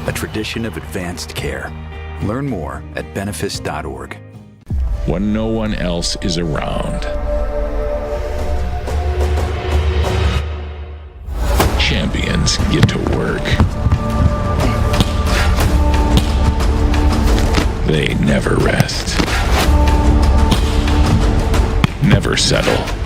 A tradition of advanced care. Learn more at benefice.org. When no one else is around. Champions get to work. They never rest. Never settle.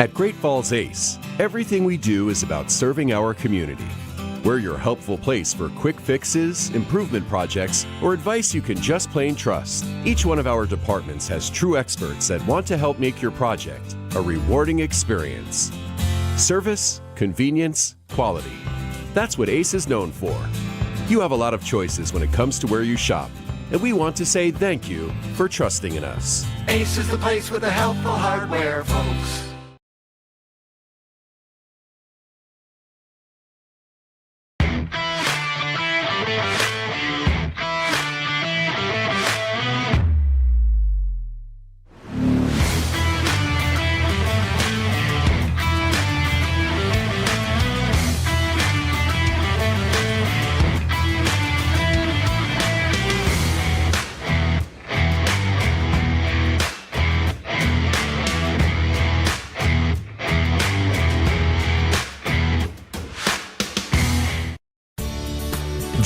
At Great Falls ACE, everything we do is about serving our community. We're your helpful place for quick fixes, improvement projects, or advice you can just plain trust. Each one of our departments has true experts that want to help make your project a rewarding experience. Service, convenience, quality. That's what ACE is known for. You have a lot of choices when it comes to where you shop, and we want to say thank you for trusting in us. ACE is the place with the helpful hardware, folks.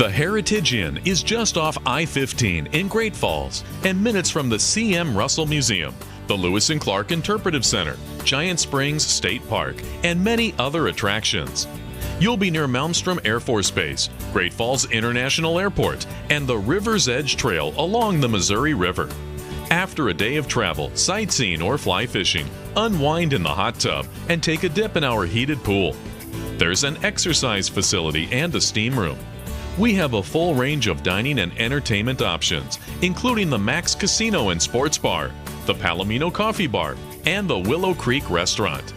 The Heritage Inn is just off I-15 in Great Falls and minutes from the C.M. Russell Museum, the Lewis and Clark Interpretive Center, Giant Springs State Park, and many other attractions. You'll be near Malmstrom Air Force Base, Great Falls International Airport, and the River's Edge Trail along the Missouri River. After a day of travel, sightseeing, or fly fishing, unwind in the hot tub and take a dip in our heated pool. There's an exercise facility and a steam room. We have a full range of dining and entertainment options, including the Max Casino and Sports Bar, the Palomino Coffee Bar, and the Willow Creek Restaurant.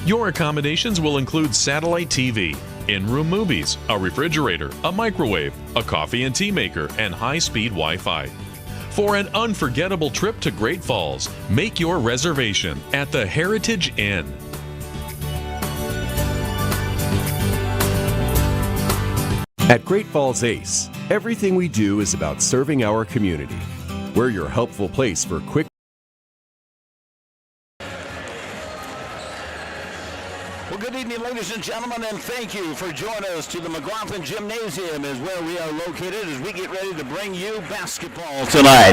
Your accommodations will include satellite TV, in-room movies, a refrigerator, a microwave, a coffee and tea maker, and high-speed Wi-Fi. For an unforgettable trip to Great Falls, make your reservation at the Heritage Inn. At Great Falls Ace, everything we do is about serving our community. We're your helpful place for quick. Well, good evening, ladies and gentlemen, and thank you for joining us to the McLaughlin Gymnasium is where we are located as we get ready to bring you basketball tonight.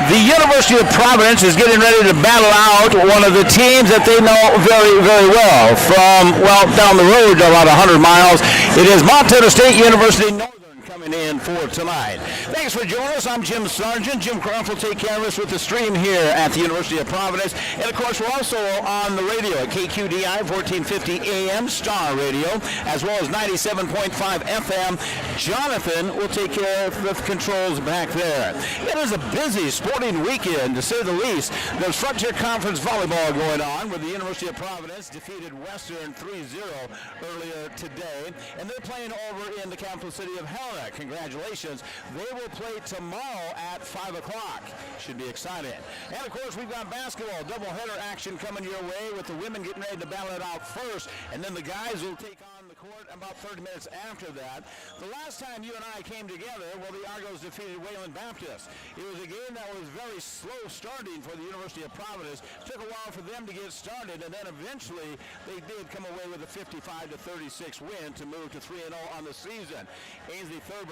The University of Providence is getting ready to battle out one of the teams that they know very, very well. From, well, down the road about 100 miles, it is Montana State University Northern coming in for tonight. Thanks for joining us. I'm Jim Sargent. Jim Croft will take care of us with the stream here at the University of Providence. And, of course, we're also on the radio at KQDI 1450 AM Star Radio, as well as 97.5 FM. Jonathan will take care of the controls back there. It is a busy sporting weekend, to say the least. There's Frontier Conference volleyball going on, where the University of Providence defeated Western 3-0 earlier today. And they're playing over in the capital city of Helena. Congratulations. They will play tomorrow at 5 o'clock. Should be exciting. And, of course, we've got basketball doubleheader action coming your way with the women getting ready to battle it out first, and then the guys will take on the court about 30 minutes after that. The last time you and I came together, well, the Argos defeated Wayland Baptist. It was a game that was very slow starting for the University of Providence. Took a while for them to get started, and then eventually they did come away with a 55-36 win to move to 3-0 on the season. Ainsley Thurber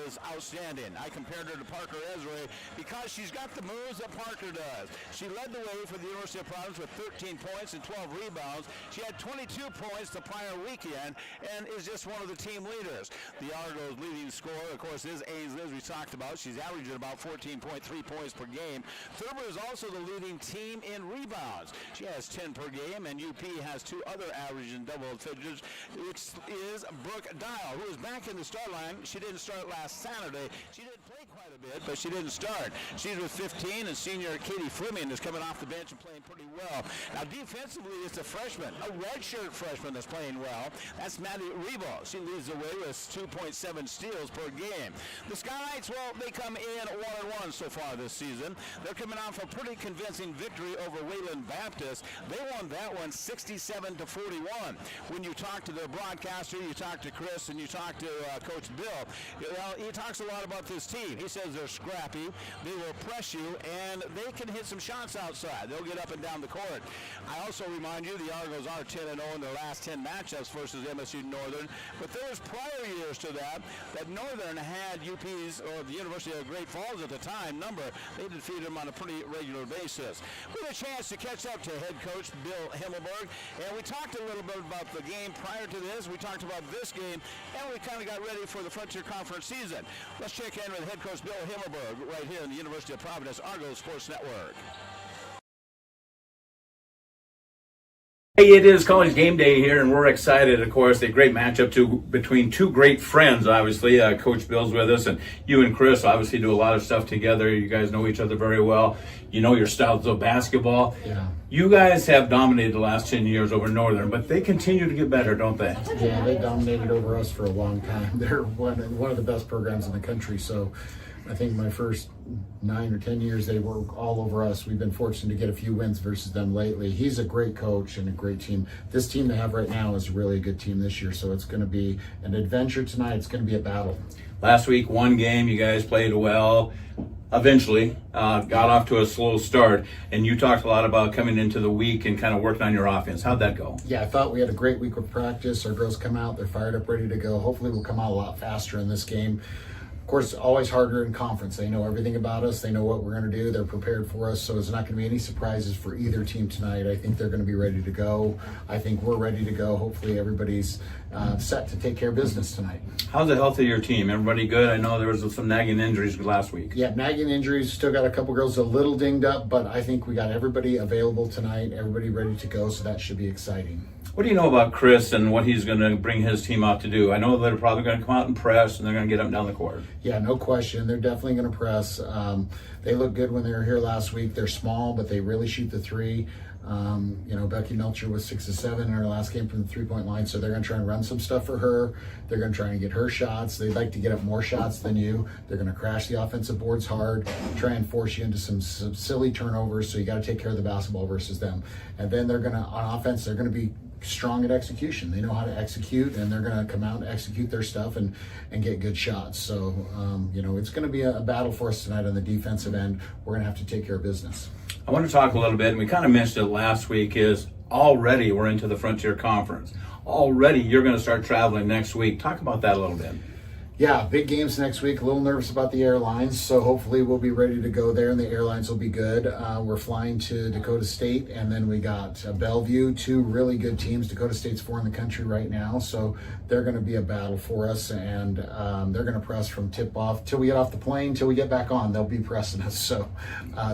is outstanding. I compared her to Parker Ezra because she's got the moves that Parker does. She led the way for the University of Providence with 13 points and 12 rebounds. She had 22 points the prior weekend and is just one of the team leaders. The Argos' leading scorer, of course, is Ainsley, as we talked about. She's averaging about 14.3 points per game. Thurber is also the leading team in rebounds. She has 10 per game, and UP has two other averaging double figures, which is Brooke Dial, who is back in the start line. She didn't start last Saturday. She did play quite a bit, but she didn't start. She's with 15, and senior Katie Fleming is coming off the bench and playing pretty well. Now, defensively, it's a freshman, a redshirt freshman that's playing well. That's Maddie Rebo. She leads the way with 2.7 steals per game. The Skylights, well, they come in 1-1 so far this season. They're coming off a pretty convincing victory over Wayland Baptist. They won that one 67-41. When you talk to their broadcaster, you talk to Chris, and you talk to Coach Bill, he talks a lot about this team. He says they're scrappy, they will press you, and they can hit some shots outside. They'll get up and down the court. I also remind you the Argos are 10-0 in their last 10 matchups versus MSU Northern, but there was prior years to that Northern had UP's, or the University of Great Falls at the time, number. They defeated them on a pretty regular basis. We had a chance to catch up to head coach Bill Himmelberg, and we talked a little bit about the game prior to this. We talked about this game, and we kind of got ready for the Frontier Conference season. Let's check in with head coach Bill Himmelberg right here in the University of Providence Argos Sports Network. Hey, it is college game day here, and we're excited, of course. A great matchup between two great friends, obviously. Coach Bill's with us, and you and Chris obviously do a lot of stuff together. You guys know each other very well. You know your styles of basketball. Yeah. You guys have dominated the last 10 years over Northern, but they continue to get better, don't they? Yeah, they dominated over us for a long time. They're one of the best programs in the country, so I think my first 9 or 10 years they were all over us. We've been fortunate to get a few wins versus them lately. He's a great coach and a great team. This team they have right now is really a good team this year, so it's going to be an adventure tonight. It's going to be a battle. Last week, one game, you guys played well. eventually got off to a slow start, and you talked a lot about coming into the week and kind of working on your offense. How'd that go? Yeah, I thought we had a great week of practice. Our girls come out, they're fired up, ready to go. Hopefully we'll come out a lot faster in this game. Of course, it's always harder in conference. They know everything about us. They know what we're going to do. They're prepared for us. So there's not going to be any surprises for either team tonight. I think they're going to be ready to go. I think we're ready to go. Hopefully everybody's set to take care of business tonight. How's the health of your team? Everybody good? I know there was some nagging injuries last week. Yeah, nagging injuries. Still got a couple girls a little dinged up, but I think we got everybody available tonight. Everybody ready to go, so that should be exciting. What do you know about Chris and what he's going to bring his team out to do? I know they're probably going to come out and press, and they're going to get up and down the court. Yeah, no question. They're definitely going to press. They looked good when they were here last week. They're small, but they really shoot the three. Becky Melcher was 6 of 7 in her last game from the three-point line, so they're going to try and run some stuff for her. They're going to try and get her shots. They'd like to get up more shots than you. They're going to crash the offensive boards hard, try and force you into some silly turnovers, so you got to take care of the basketball versus them. And then they're going to, on offense, they're going to be strong at execution. They know how to execute, and they're going to come out and execute their stuff and get good shots. So, it's going to be a battle for us tonight on the defensive end. We're going to have to take care of business. I want to talk a little bit, and we kind of mentioned it last week, is already we're into the Frontier Conference. Already you're going to start traveling next week. Talk about that a little bit. Yeah, big games next week. A little nervous about the airlines, so hopefully we'll be ready to go there, and the airlines will be good. We're flying to Dakota State, and then we got Bellevue, two really good teams. Dakota State's 4 in the country right now, so they're going to be a battle for us, and they're going to press from tip-off till we get off the plane, till we get back on. They'll be pressing us, so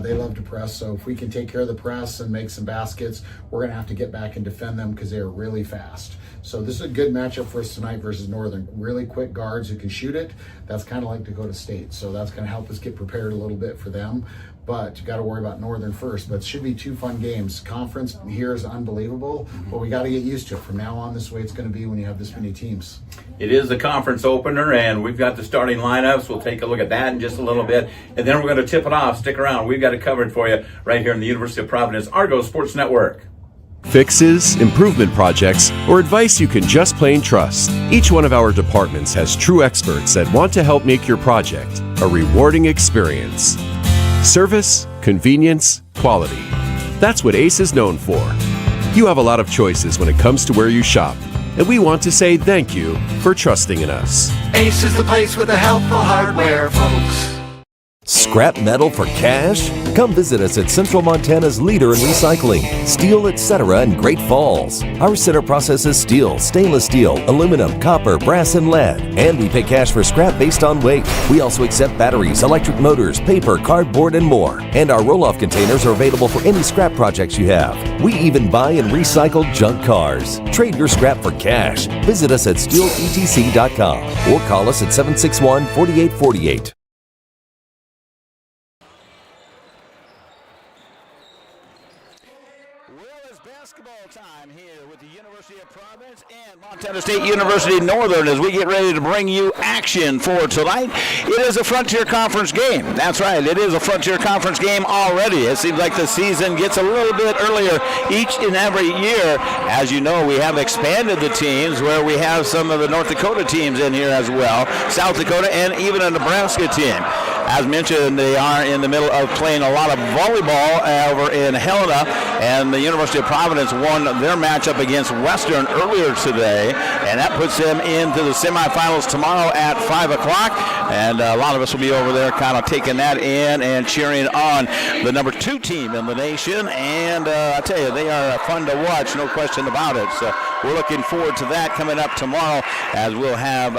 they love to press. So if we can take care of the press and make some baskets, we're going to have to get back and defend them because they are really fast. So this is a good matchup for us tonight versus Northern. Really quick guards who can shoot it. That's kind of like Dakota State. So that's going to help us get prepared a little bit for them. But you got to worry about Northern first. But it should be 2 fun games. Conference here is unbelievable, but we got to get used to it. From now on, this way it's going to be when you have this many teams. It is the conference opener, and we've got the starting lineups. We'll take a look at that in just a little bit, and then we're going to tip it off. Stick around. We've got it covered for you right here in the University of Providence Argo Sports Network. Fixes, improvement projects, or advice you can just plain trust. Each one of our departments has true experts that want to help make your project a rewarding experience. Service, convenience, quality. That's what ACE is known for. You have a lot of choices when it comes to where you shop, and we want to say thank you for trusting in us. Ace is the place with the helpful hardware, folks. Scrap metal for cash? Come visit us at Central Montana's leader in recycling, steel, etc. in Great Falls. Our center processes steel, stainless steel, aluminum, copper, brass, and lead. And we pay cash for scrap based on weight. We also accept batteries, electric motors, paper, cardboard, and more. And our roll-off containers are available for any scrap projects you have. We even buy and recycle junk cars. Trade your scrap for cash. Visit us at steeletc.com or call us at 761-4848. Montana State University Northern as we get ready to bring you action for tonight. It is a Frontier Conference game. That's right, it is a Frontier Conference game already. It seems like the season gets a little bit earlier each and every year. As you know, we have expanded the teams where we have some of the North Dakota teams in here as well, South Dakota, and even a Nebraska team. As mentioned, they are in the middle of playing a lot of volleyball over in Helena, and the University of Providence won their matchup against Western earlier today, and that puts them into the semifinals tomorrow at 5 o'clock, and a lot of us will be over there kind of taking that in and cheering on the number 2 team in the nation, and I tell you, they are fun to watch, no question about it. So we're looking forward to that coming up tomorrow as we'll have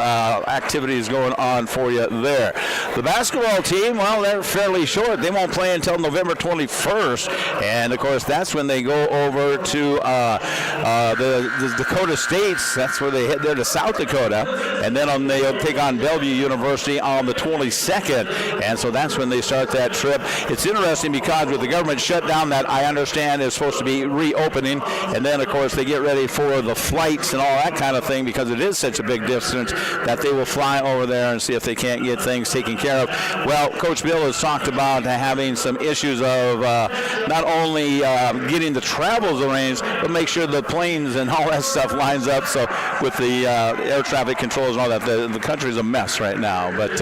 activities going on for you there. The basketball team, well, they're fairly short. They won't play until November 21st, and of course that's when they go over to the Dakota States. That's where they head there to South Dakota, and then they'll take on Bellevue University on the 22nd, and so that's when they start that trip. It's interesting because with the government shutdown that I understand is supposed to be reopening, and then of course they get ready for the flights and all that kind of thing because it is such a big distance that they will fly over there and see if they can't get things taken care of. Well, Coach Bill has talked about having some issues of not only getting the travels arranged, but make sure the planes and all that stuff lines up. So with the air traffic controls and all that, the country's a mess right now. But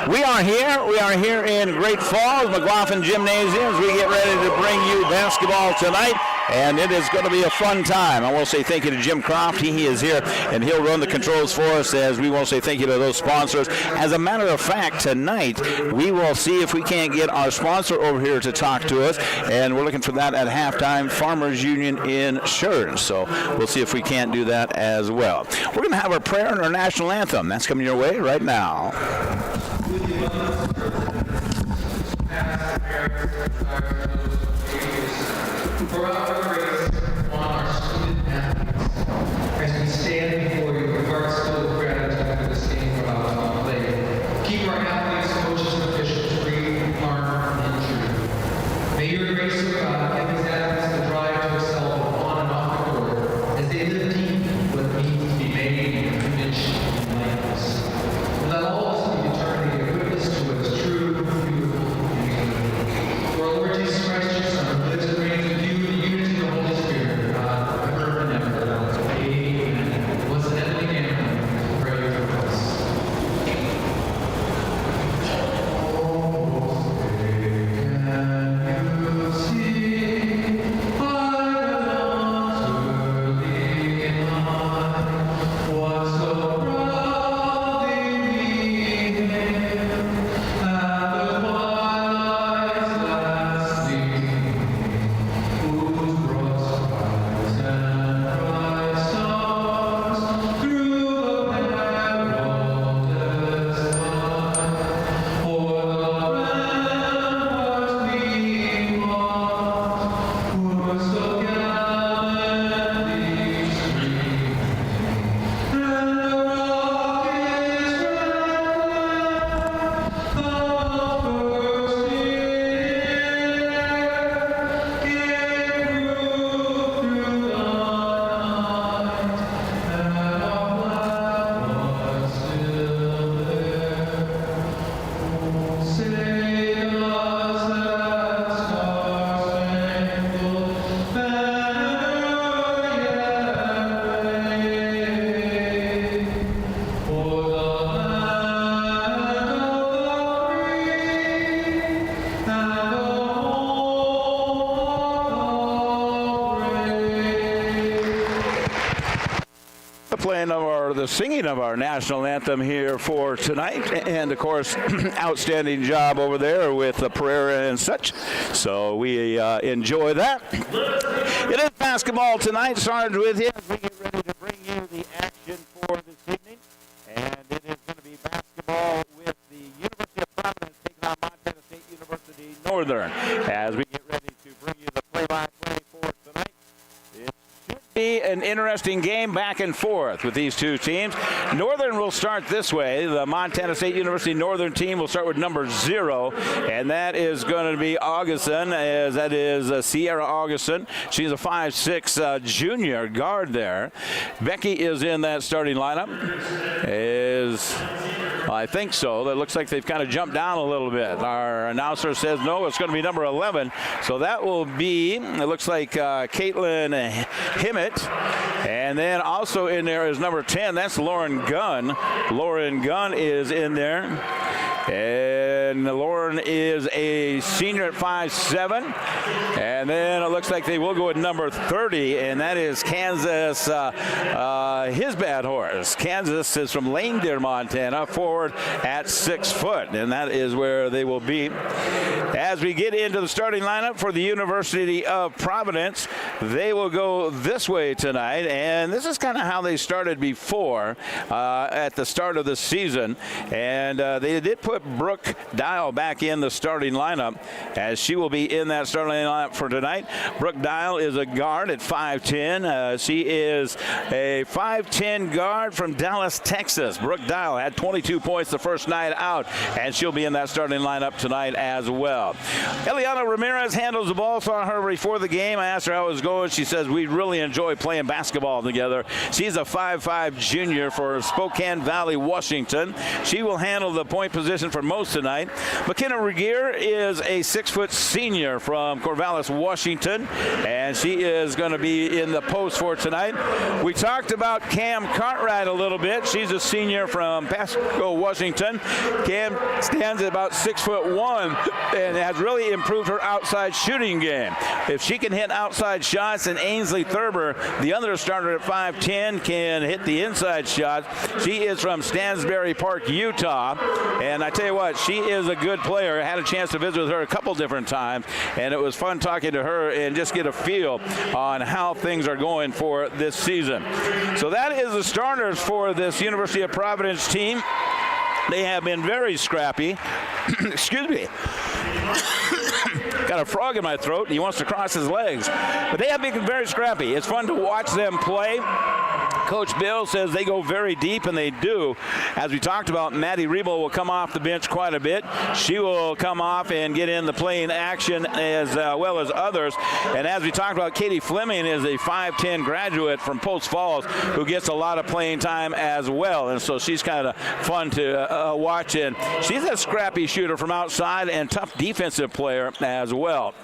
we are here. We are here in Great Falls, McLaughlin Gymnasium, as we get ready to bring you basketball tonight. And it is going to be a fun time. I want to say thank you to Jim Croft. He is here, and he'll run the controls for us, as we want to say thank you to those sponsors. As a matter of fact, tonight we will see if we can't get our sponsor over here to talk to us, and we're looking for that at halftime, Farmers Union Insurance. So we'll see if we can't do that as well. We're going to have our prayer and our national anthem. That's coming your way right now. For our grace on our student athletes, as we stand before you with hearts full of gratitude for this game we're about to play. Keep our athletes, coaches, and officials free from harm and injury. May your grace, O God, give these athletes the drive to excel on and off the court as they live deep what it means to be made in your image and likeness. Let all of us be determined to give witness to what is true, beautiful, and good. For our Lord Jesus Christ, your Son, who lives and reigns with you, The singing of our national anthem here for tonight, and of course outstanding job over there with the prayer and such, so we enjoy that. It is basketball tonight. Sarge with you as we get ready to bring you the action for this evening, and it is going to be basketball with the University of Providence taking on Montana State University Northern as we get ready to bring you the play-by-play for tonight. It should be an interesting game back and forth with these two teams. Northern will start this way. The Montana State University Northern team will start with number 0, and that is going to be Augustin, as that is Sierra Augustin. She's a 5'6" junior guard there. Becky is in that starting lineup. I think so. That looks like they've kind of jumped down a little bit. Our announcer says no, it's going to be number 11. So that will be, it looks like Caitlin Himmett. And then also in there is number 10. That's Lauren Gunn. Lauren Gunn is in there. And Lauren is a senior at 5'7". And then it looks like they will go with number 30, and that is Kansas, his bad horse. Kansas is from Lane Deer, Montana, forward at 6 foot, and that is where they will be. As we get into the starting lineup for the University of Providence, they will go this way tonight, and this is kind of how they started before at the start of the season. And they did put Brooke Dial back in the starting lineup, as she will be in that starting lineup for tonight. Brooke Dial is a guard at 5'10". She is a 5'10" guard from Dallas, Texas. Brooke Dial had 22 points the first night out, and she'll be in that starting lineup tonight as well. Eliana Ramirez handles the ball. Saw her before the game. I asked her how it was going. She says, we really enjoy playing basketball together. She's a 5'5" junior for Spokane Valley, Washington. She will handle the point position season for most tonight. McKenna Regier is a 6-foot senior from Corvallis, Washington, and she is going to be in the post for tonight. We talked about Cam Cartwright a little bit. She's a senior from Pasco, Washington. Cam stands at about 6'1" and has really improved her outside shooting game. If she can hit outside shots, and Ainsley Thurber, the other starter at 5'10", can hit the inside shot. She is from Stansbury Park, Utah, and I tell you what, she is a good player. I had a chance to visit with her a couple different times, and it was fun talking to her and just get a feel on how things are going for this season. So that is the starters for this University of Providence team. They have been very scrappy. Excuse me. Got a frog in my throat. He wants to cross his legs. But they have been very scrappy. It's fun to watch them play. Coach Bill says they go very deep, and they do. As we talked about, Maddie Rebo will come off the bench quite a bit. She will come off and get in the playing action as well as others. And as we talked about, Katie Fleming is a 5'10" graduate from Post Falls who gets a lot of playing time as well. And so she's kind of fun to watch. And she's a scrappy shooter from outside and tough defensive player as well.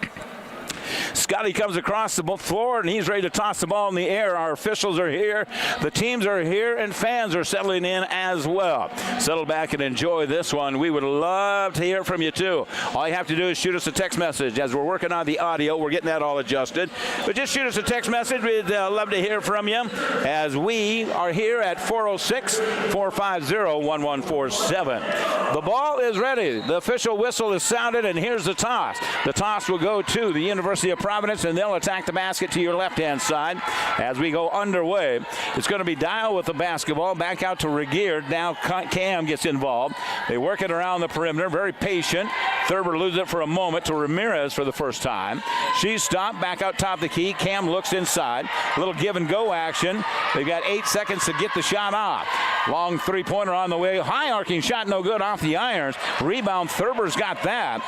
Scotty comes across the floor, and he's ready to toss the ball in the air. Our officials are here, the teams are here, and fans are settling in as well. Settle back and enjoy this one. We would love to hear from you, too. All you have to do is shoot us a text message. As we're working on the audio, we're getting that all adjusted. But just shoot us a text message. We'd love to hear from you, as we are here at 406-450-1147. The ball is ready. The official whistle is sounded, and here's the toss. The toss will go to the University of Providence, and they'll attack the basket to your left-hand side as we go underway. It's going to be Dial with the basketball. Back out to Regier. Now Cam gets involved. They work it around the perimeter. Very patient. Thurber loses it for a moment to Ramirez for the first time. She's stopped. Back out top of the key. Cam looks inside. A little give-and-go action. They've got 8 seconds to get the shot off. Long three-pointer on the way. High arcing shot, no good off the irons. Rebound, Thurber's got that.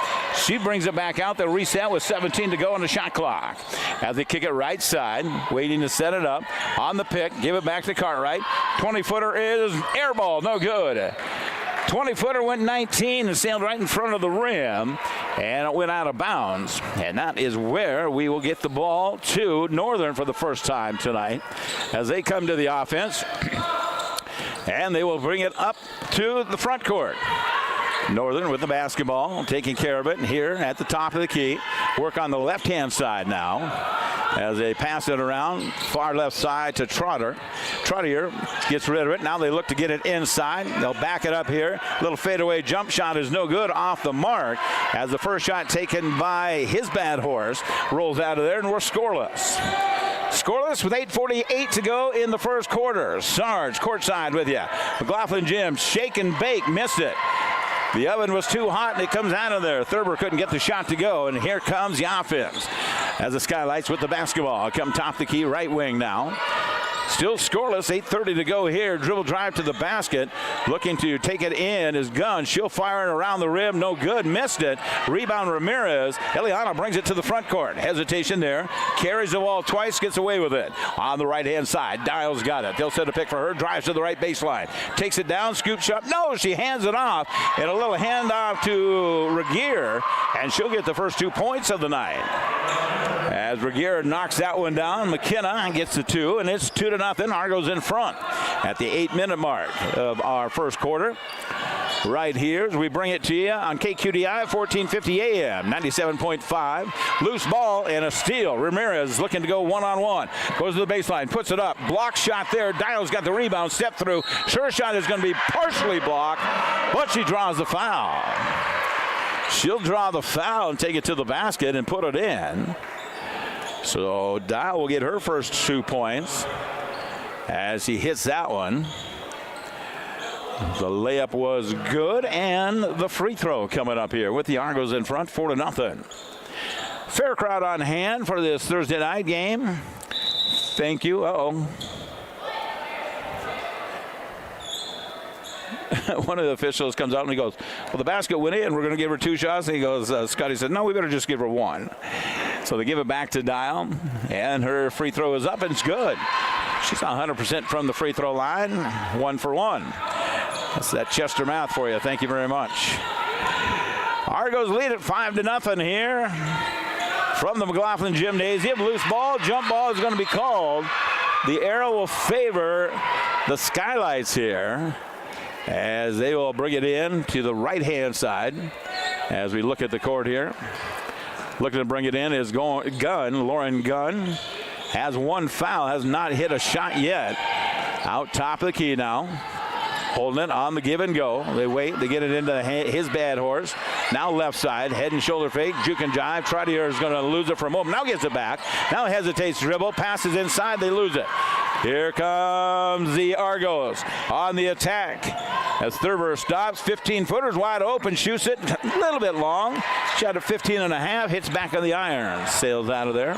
She brings it back out. They'll reset with 17 to go on the shot clock. As they kick it right side, waiting to set it up. On the pick, give it back to Cartwright. 20-footer is air ball, no good. 20-footer went 19 and sailed right in front of the rim, and it went out of bounds. And that is where we will get the ball to Northern for the first time tonight as they come to the offense. And they will bring it up to the front court. Northern with the basketball, taking care of it here at the top of the key. Work on the left-hand side now as they pass it around, far left side to Trotter. Trottier gets rid of it. Now they look to get it inside. They'll back it up here. Little fadeaway jump shot is no good, off the mark, as the first shot taken by his bad horse rolls out of there, and we're scoreless. Scoreless with 8:48 to go in the first quarter. Sarge courtside with you. McLaughlin Jim, shake and bake, missed it. The oven was too hot, and it comes out of there. Thurber couldn't get the shot to go, and here comes the offense. As the Skylights with the basketball come top the key, right wing now. Still scoreless, 8:30 to go here. Dribble drive to the basket. Looking to take it in is Gunn. She'll fire it around the rim. No good. Missed it. Rebound Ramirez. Eliana brings it to the front court. Hesitation there. Carries the ball twice. Gets away with it. On the right-hand side. Dials got it. They'll set a pick for her. Drives to the right baseline. Takes it down. Scoop shot. No, she hands it off. And a little handoff to Regier. And she'll get the first 2 points of the night. As Regier knocks that one down, McKenna gets the 2, and it's 2-0. Argos in front at the 8-minute mark of our first quarter. Right here as we bring it to you on KQDI 1450 AM, 97.5. Loose ball and a steal. Ramirez looking to go one-on-one. Goes to the baseline, puts it up. Block shot there. Dial's got the rebound, step through. Sure shot is going to be partially blocked, but she draws the foul. She'll draw the foul and take it to the basket and put it in. So Dial will get her first 2 points as he hits that one. The layup was good, and the free throw coming up here with the Argos in front, 4-0. Fair crowd on hand for this Thursday night game. Thank you. One of the officials comes out and he goes, well, the basket went in. We're going to give her 2 shots. And he goes, Scotty said, no, we better just give her 1. So they give it back to Dial, and her free throw is up, and it's good. She's not 100% from the free throw line, 1 for 1. That's that Chester math for you. Thank you very much. Argos lead at 5-0 here from the McLaughlin Gymnasium. Loose ball, jump ball is going to be called. The arrow will favor the Skylights here as they will bring it in to the right-hand side as we look at the court here. Looking to bring it in is Lauren Gunn. Has one foul, has not hit a shot yet. Out top of the key now. Holding it on the give and go. They wait, they get it into his bad horse. Now left side, head and shoulder fake, juke and jive. Trottier is going to lose it for a moment. Now gets it back. Now hesitates to dribble, passes inside, they lose it. Here comes the Argos on the attack. As Thurber stops, 15-footers wide open, shoots it a little bit long. Shot at 15.5, hits back on the iron, sails out of there.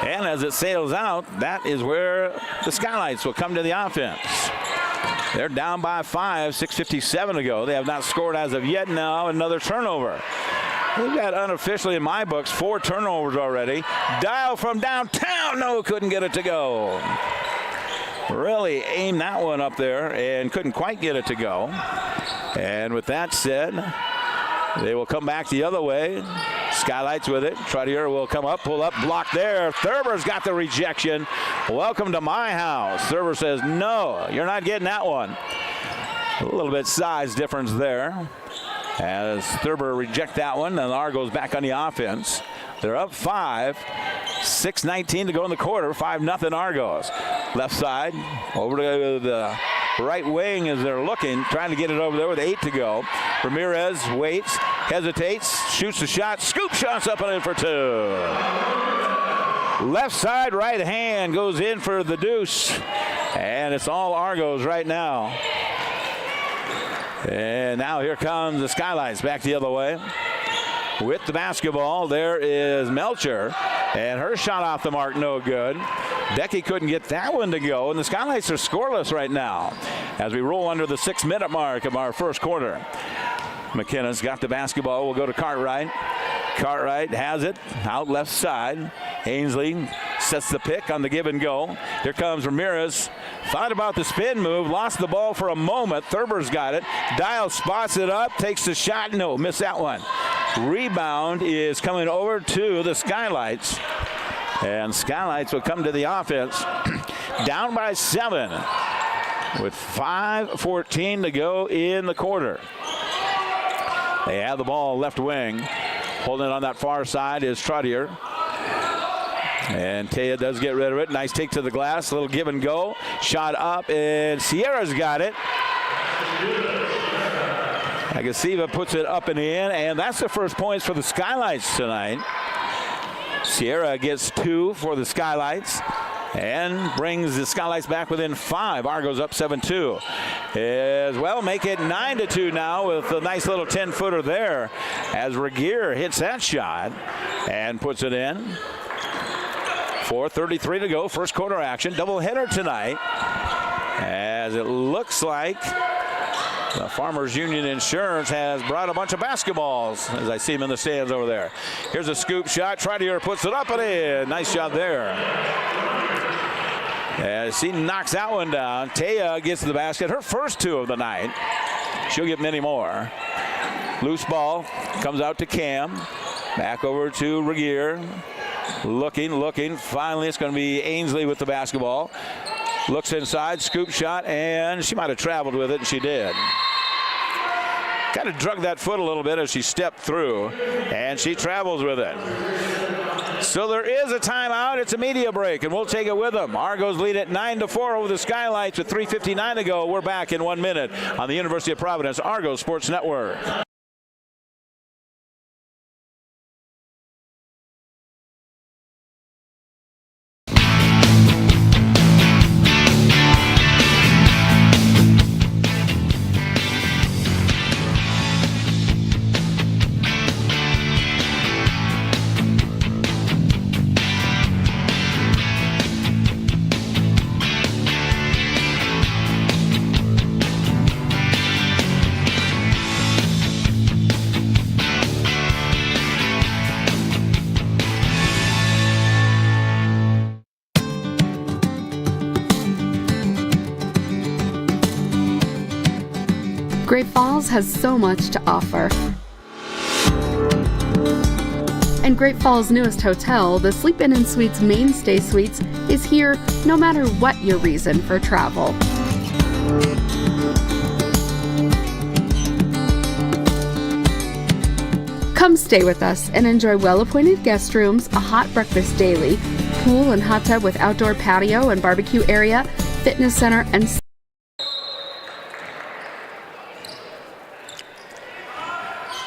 And as it sails out, that is where the Skylights will come to the offense. They're down by 5, 6:57 to go. They have not scored as of yet. Now another turnover. They've got unofficially in my books 4 turnovers already. Dial from downtown. No, couldn't get it to go. Really aimed that one up there and couldn't quite get it to go. And with that said, they will come back the other way. Skylights with it. Trottier will come up, pull up, block there. Thurber's got the rejection. Welcome to my house. Thurber says, no, you're not getting that one. A little bit size difference there. As Thurber reject that one, and Argos back on the offense. They're up 5, 6:19 to go in the quarter. 5-0 Argos. Left side, over to the right wing as they're looking, trying to get it over there with 8 to go. Ramirez waits, hesitates, shoots the shot, scoop shots up and in for 2. Left side, right hand goes in for the deuce, and it's all Argos right now. And now here comes the Skylights back the other way. With the basketball, there is Melcher, and her shot off the mark, no good. Becky couldn't get that one to go, and the Skylights are scoreless right now as we roll under the 6-minute mark of our first quarter. McKenna's got the basketball. We'll go to Cartwright. Cartwright has it out left side. Ainsley sets the pick on the give and go. Here comes Ramirez. Thought about the spin move, lost the ball for a moment. Thurber's got it. Dial spots it up, takes the shot. No, missed that one. Rebound is coming over to the Skylights. And Skylights will come to the offense. Down by 7 with 5:14 to go in the quarter. They have the ball left wing. Holding it on that far side is Trottier. And Taya does get rid of it. Nice take to the glass. A little give and go. Shot up, and Sierra's got it. Agasiva puts it up and in, and that's the first points for the Skylights tonight. Sierra gets 2 for the Skylights and brings the Skylights back within 5. Argos up 7-2. As well, make it 9-2 now with a nice little 10-footer there as Regier hits that shot and puts it in. 4:33 to go, first quarter action. Doubleheader tonight as it looks like the Farmers Union Insurance has brought a bunch of basketballs as I see them in the stands over there. Here's a scoop shot. Trottier puts it up and in. Nice shot there. As she knocks that one down. Taya gets to the basket. Her first 2 of the night. She'll get many more. Loose ball comes out to Cam. Back over to Regier. Looking. Finally, it's going to be Ainsley with the basketball. Looks inside, scoop shot, and she might have traveled with it, and she did. Kind of drug that foot a little bit as she stepped through, and she travels with it. So there is a timeout. It's a media break, and we'll take it with them. Argos lead at 9-4 over the Skylights with 3:59 to go. We're back in 1 minute on the University of Providence Argos Sports Network. Great Falls has so much to offer. And Great Falls' newest hotel, the Sleep Inn & Suites Mainstay Suites, is here no matter what your reason for travel. Come stay with us and enjoy well-appointed guest rooms, a hot breakfast daily, pool and hot tub with outdoor patio and barbecue area, fitness center, and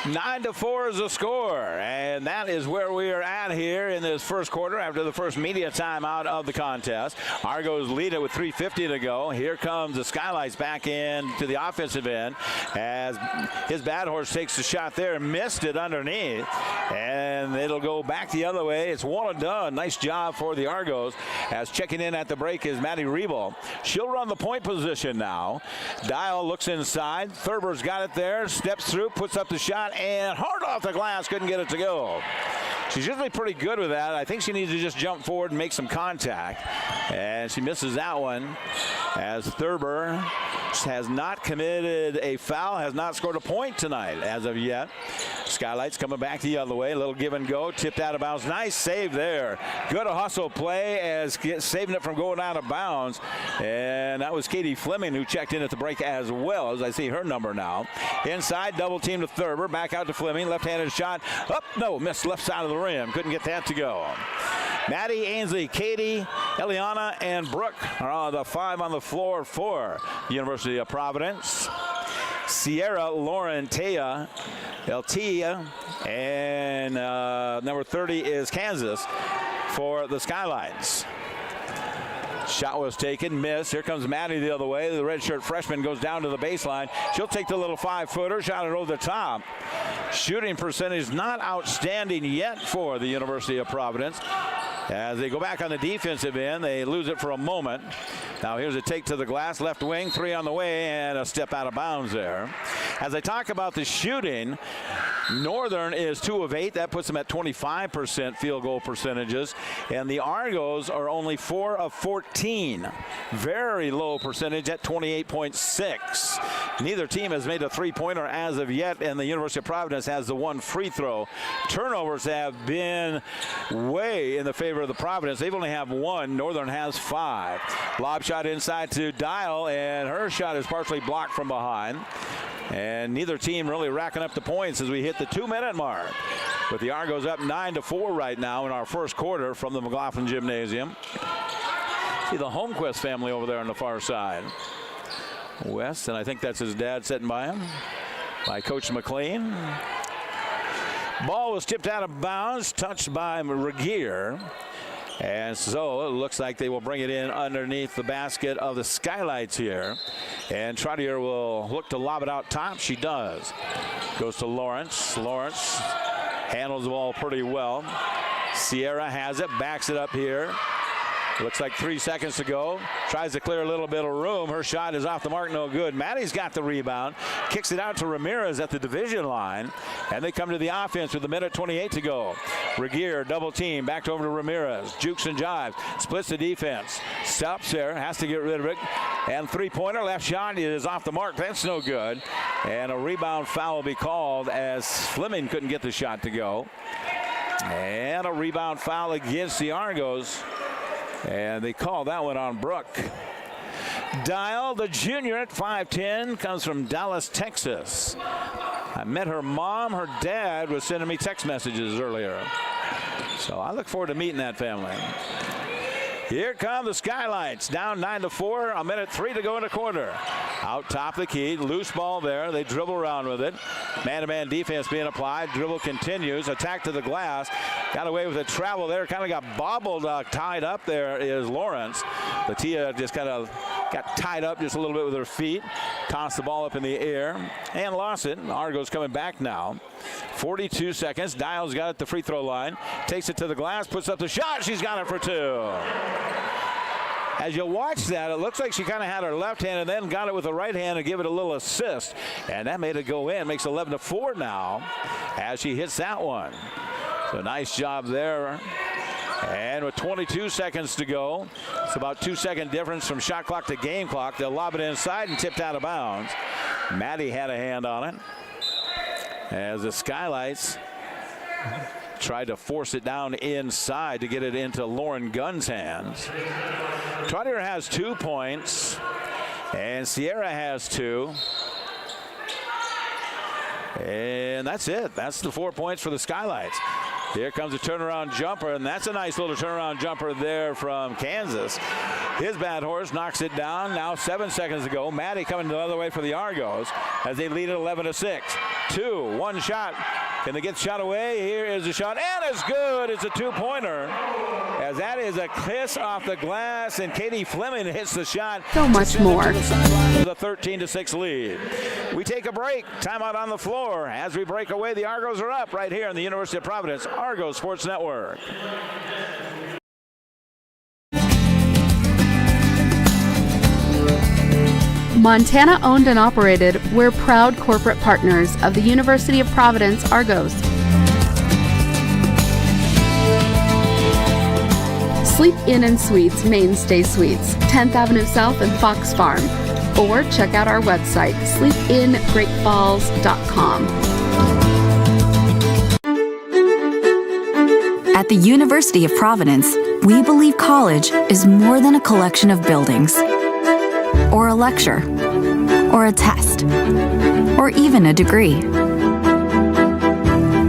9-4 is the score, and that is where we are at here in this first quarter after the first media timeout of the contest. Argos lead it with 3:50 to go. Here comes the Skylights back in to the offensive end as his bad horse takes the shot there, missed it underneath, and it'll go back the other way. It's one and done. Nice job for the Argos, as checking in at the break is Maddie Rebel. She'll run the point position now. Dial looks inside. Thurber's got it there, steps through, puts up the shot, and hard off the glass, couldn't get it to go. She's usually pretty good with that. I think she needs to just jump forward and make some contact. And she misses that one, as Thurber has not committed a foul, has not scored a point tonight as of yet. Skylights coming back the other way. A little give and go, tipped out of bounds. Nice save there. Good hustle play as saving it from going out of bounds. And that was Katie Fleming who checked in at the break as well, as I see her number now. Inside, double team to Thurber. Back out to Fleming. Left-handed shot. Up, no, missed left side of the rim. Couldn't get that to go. Maddie, Ainsley, Katie, Eliana, and Brooke are the 5 on the floor for the University of Providence. Sierra, Lauren, Taya, Eltia, and number 30 is Kansas for the Skylights. Shot was taken, missed. Here comes Maddie the other way. The redshirt freshman goes down to the baseline. She'll take the little 5-footer, shot it over the top. Shooting percentage not outstanding yet for the University of Providence. As they go back on the defensive end, they lose it for a moment. Now here's a take to the glass, left wing, 3 on the way, and a step out of bounds there. As I talk about the shooting, Northern is 2 of 8. That puts them at 25% field goal percentages. And the Argos are only 4 of 14. Very low percentage at 28.6. Neither team has made a 3-pointer as of yet, and the University of Providence has the 1 free throw. Turnovers have been way in the favor of the Providence. They've only have 1. Northern has 5. Lob shot inside to Dial, and her shot is partially blocked from behind. And neither team really racking up the points as we hit the 2-minute mark. But the Argos up 9-4 right now in our first quarter from the McLaughlin Gymnasium. See the Holmquist family over there on the far side. West, and I think that's his dad sitting by him, by Coach McLean. Ball was tipped out of bounds, touched by Regier. And so it looks like they will bring it in underneath the basket of the Skylights here. And Trottier will look to lob it out top. She does. Goes to Lawrence. Lawrence handles the ball pretty well. Sierra has it, backs it up here. Looks like 3 seconds to go. Tries to clear a little bit of room. Her shot is off the mark, no good. Maddie's got the rebound. Kicks it out to Ramirez at the division line. And they come to the offense with 1:28 to go. Regier, double team, back over to Ramirez. Jukes and jives. Splits the defense. Stops there, has to get rid of it. And 3-pointer, left shot is off the mark. That's no good. And a rebound foul will be called as Fleming couldn't get the shot to go. And a rebound foul against the Argos. And they call that one on Brooke. Dial, the junior at 5'10", comes from Dallas, Texas. I met her mom. Her dad was sending me text messages earlier. So I look forward to meeting that family. Here come the Skylights, down 9-4, 1:03 to go in the quarter. Out top the key, loose ball there. They dribble around with it. Man-to-man defense being applied. Dribble continues. Attack to the glass. Got away with a travel there. Kind of got bobbled, tied up there is Lawrence. Latia just kind of got tied up just a little bit with her feet. Tossed the ball up in the air and lost it. Argos coming back now. 42 seconds. Dial's got it at the free throw line. Takes it to the glass, puts up the shot. She's got it for 2. As you watch that, it looks like she kind of had her left hand and then got it with the right hand and give it a little assist. And that made it go in. Makes 11-4 now as she hits that one. So nice job there. And with 22 seconds to go, it's about 2-second difference from shot clock to game clock. They'll lob it inside and tipped out of bounds. Maddie had a hand on it as the Skylights tried to force it down inside to get it into Lauren Gunn's hands. Trotter has 2 points, and Sierra has 2. And that's it. That's the 4 points for the Skylights. Here comes a turnaround jumper, and that's a nice little turnaround jumper there from Kansas. His bad horse knocks it down. Now 7 seconds to go. Maddie coming the other way for the Argos as they lead at 11-6. 1 shot. Can they get the shot away? Here is the shot, and it's good. It's a 2-pointer. As that is a kiss off the glass, and Katie Fleming hits the shot. So much more. The 13-6 lead. We take a break. Timeout on the floor. As we break away, the Argos are up right here in the University of Providence Argos Sports Network. Montana owned and operated, we're proud corporate partners of the University of Providence Argos. Sleep Inn and Suites, Mainstay Suites, 10th Avenue South and Fox Farm. Or check out our website, sleepingreatfalls.com. At the University of Providence, we believe college is more than a collection of buildings, or a lecture, or a test, or even a degree.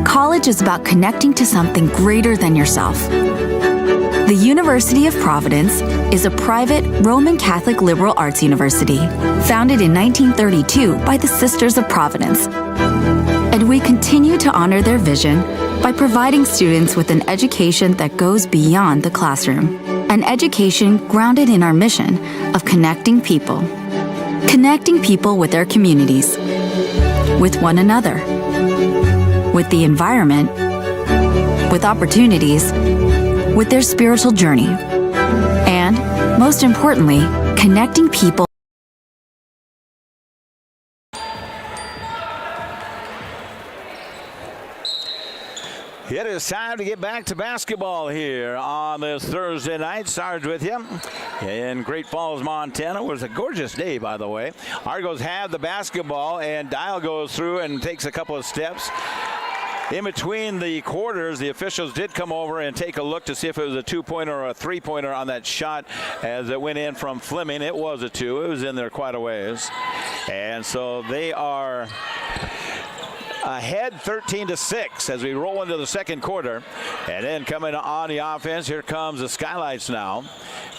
College is about connecting to something greater than yourself. The University of Providence is a private Roman Catholic liberal arts university founded in 1932 by the Sisters of Providence. And we continue to honor their vision by providing students with an education that goes beyond the classroom. An education grounded in our mission of connecting people. Connecting people with their communities, with one another, with the environment, with opportunities, with their spiritual journey, and, most importantly, connecting people. It is time to get back to basketball here on this Thursday night. Sarge with you in Great Falls, Montana. It was a gorgeous day, by the way. Argos have the basketball, and Dial goes through and takes a couple of steps. In between the quarters, the officials did come over and take a look to see if it was a 2-pointer or a 3-pointer on that shot as it went in from Fleming. It was a 2. It was in there quite a ways. And so they are ahead 13-6 as we roll into the second quarter. And then coming on the offense, here comes the Skylights now,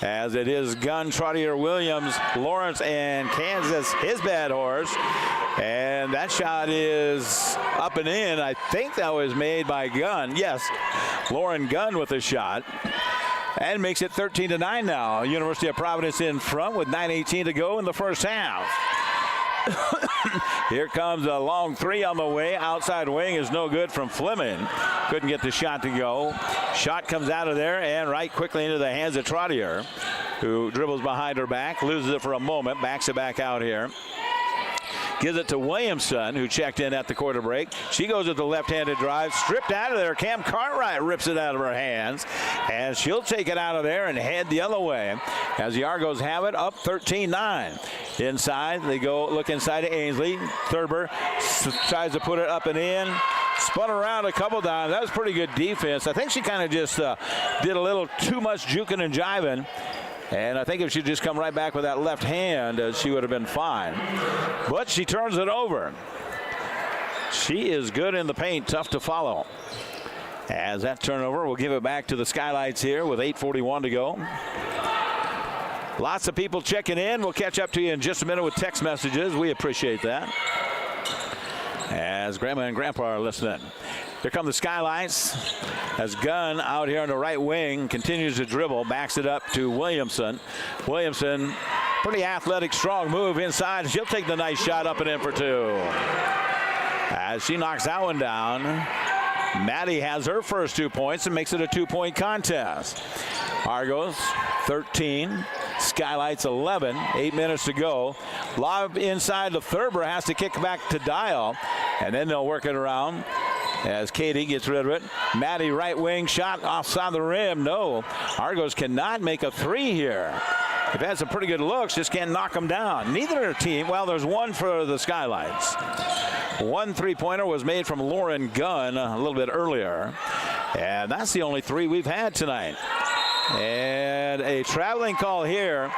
as it is Gunn, Trottier, Williams, Lawrence, and Kansas, his bad horse. And that shot is up and in. I think that was made by Gunn. Yes, Lauren Gunn with a shot. And makes it 13-9 now. University of Providence in front with 9:18 to go in the first half. Here comes a long 3 on the way. Outside wing is no good from Fleming. Couldn't get the shot to go. Shot comes out of there and right quickly into the hands of Trottier, who dribbles behind her back, loses it for a moment, backs it back out here. Gives it to Williamson, who checked in at the quarter break. She goes with the left-handed drive, stripped out of there. Cam Cartwright rips it out of her hands, and she'll take it out of there and head the other way as the Argos have it up 13-9. Inside, they go look inside to Ainsley. Thurber tries to put it up and in. Spun around a couple times. That was pretty good defense. I think she kind of just did a little too much juking and jiving. And I think if she'd just come right back with that left hand, she would have been fine. But she turns it over. She is good in the paint, tough to follow. As that turnover, we'll give it back to the Skylights here with 8:41 to go. Lots of people checking in. We'll catch up to you in just a minute with text messages. We appreciate that, as Grandma and Grandpa are listening. Here come the Skylights as Gunn out here on the right wing continues to dribble, backs it up to Williamson. Williamson, pretty athletic, strong move inside. She'll take the nice shot up and in for 2. As she knocks that one down, Maddie has her first 2 points and makes it a 2-point contest. Argos 13, Skylights 11, 8 minutes to go. Lob inside to Thurber, has to kick back to Dial, and then they'll work it around as Katie gets rid of it. Maddie right wing shot offside the rim. No, Argos cannot make a 3 here. They've had some pretty good looks, just can't knock them down. Neither team, well, there's one for the Skylights. One three-pointer was made from Lauren Gunn a little bit earlier. And that's the only three we've had tonight. And a traveling call here.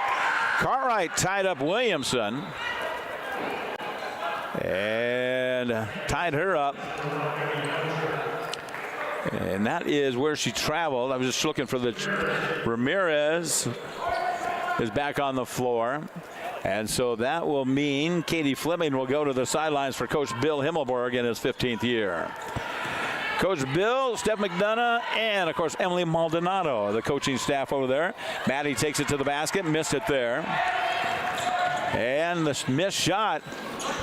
Cartwright tied up Williamson. And tied her up. And that is where she traveled. I was just looking for the Ramirez is back on the floor. And so that will mean Katie Fleming will go to the sidelines for Coach Bill Himmelberg in his 15th year. Coach Bill, Steph McDonough, and, of course, Emily Maldonado, the coaching staff over there. Maddie takes it to the basket, missed it there. And the missed shot.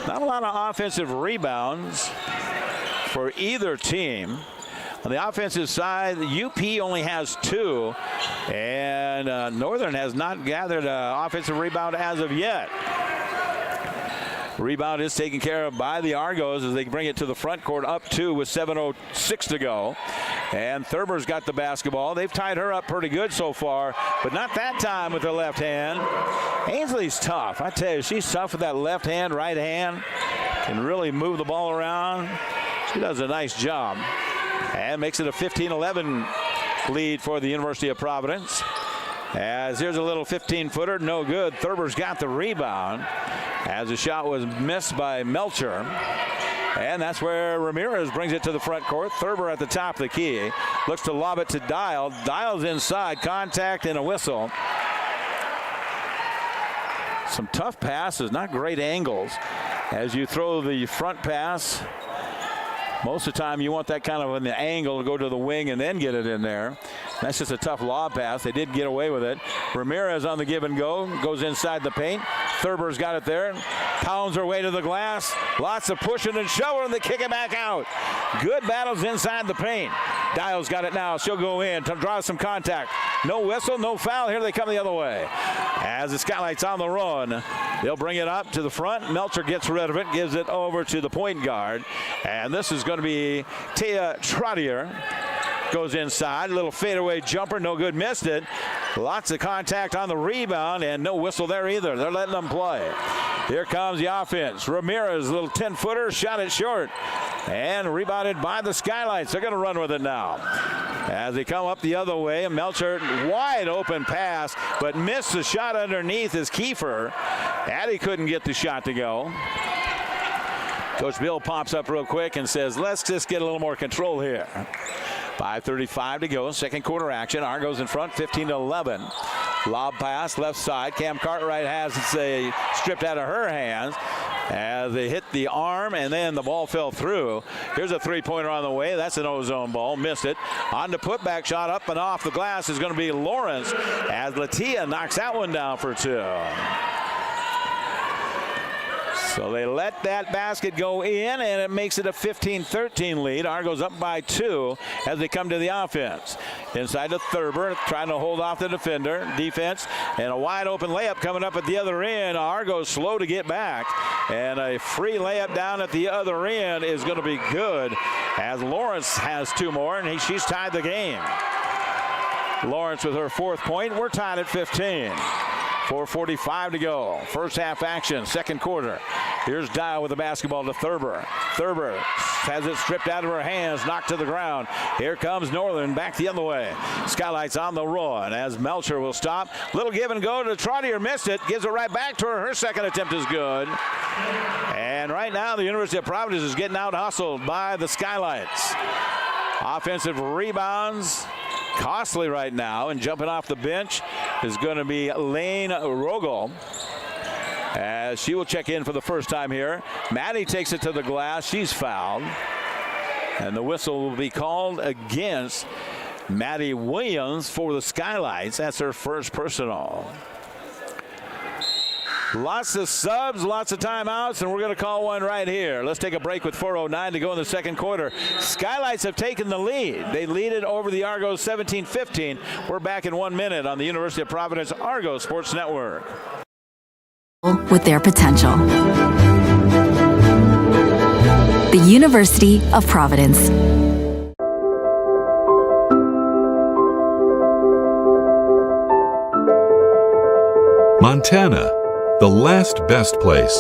Not a lot of offensive rebounds for either team. On the offensive side, UP only has 2, and Northern has not gathered an offensive rebound as of yet. Rebound is taken care of by the Argos as they bring it to the front court, up 2 with 7:06 to go. And Thurber's got the basketball. They've tied her up pretty good so far, but not that time with the left hand. Ainsley's tough. I tell you, she's tough with that left hand, right hand. Can really move the ball around. She does a nice job. And makes it a 15-11 lead for the University of Providence. As here's a little 15-footer, no good. Thurber's got the rebound as the shot was missed by Melcher. And that's where Ramirez brings it to the front court. Thurber at the top of the key. Looks to lob it to Dial. Dial's inside. Contact and a whistle. Some tough passes, not great angles. As you throw the front pass, most of the time you want that kind of an angle to go to the wing and then get it in there. That's just a tough lob pass. They did get away with it. Ramirez on the give and go. Goes inside the paint. Thurber's got it there. Pounds her way to the glass. Lots of pushing and shoving, and they kick it back out. Good battles inside the paint. Dial's got it now. She'll go in to draw some contact. No whistle, no foul. Here they come the other way. As the Skylights on the run, they'll bring it up to the front. Melcher gets rid of it, gives it over to the point guard. And this is going to be Tia Trottier. Goes inside, a little fadeaway jumper, no good, missed it. Lots of contact on the rebound and no whistle there either. They're letting them play. Here comes the offense. Ramirez, a little 10-footer, shot it short. And rebounded by the Skylights. They're going to run with it now. As they come up the other way, Melcher, wide open pass, but missed the shot underneath is Kiefer. Addie couldn't get the shot to go. Coach Bill pops up real quick and says, let's just get a little more control here. 5:35 to go, second quarter action. Argos in front, 15-11. Lob pass, left side. Cam Cartwright has it stripped out of her hands as they hit the arm, and then the ball fell through. Here's a three-pointer on the way. That's an O-zone ball. Missed it. On the putback shot, up and off the glass is going to be Lawrence as Latia knocks that one down for 2. So they let that basket go in, and it makes it a 15-13 lead. Argos up by 2 as they come to the offense. Inside to Thurber, trying to hold off the defense, and a wide open layup coming up at the other end. Argos slow to get back, and a free layup down at the other end is going to be good as Lawrence has 2 more, and she's tied the game. Lawrence with her 4th point. We're tied at 15. 4:45 to go. First half action, second quarter. Here's Dial with the basketball to Thurber. Thurber has it stripped out of her hands, knocked to the ground. Here comes Northern back the other way. Skylights on the run as Melcher will stop. Little give and go to Trottier, missed it. Gives it right back to her. Her second attempt is good. And right now the University of Providence is getting out hustled by the Skylights. Offensive rebounds. Costly right now, and jumping off the bench is going to be Lane Rogel as she will check in for the first time here. Maddie takes it to the glass. She's fouled, and the whistle will be called against Maddie Williams for the Skylights. That's her first personal. Lots of subs, lots of timeouts, and we're going to call one right here. Let's take a break with 4:09 to go in the second quarter. Skylights have taken the lead. They lead it over the Argos 17-15. We're back in 1 minute on the University of Providence Argos Sports Network. With their potential. The University of Providence. Montana, the last best place.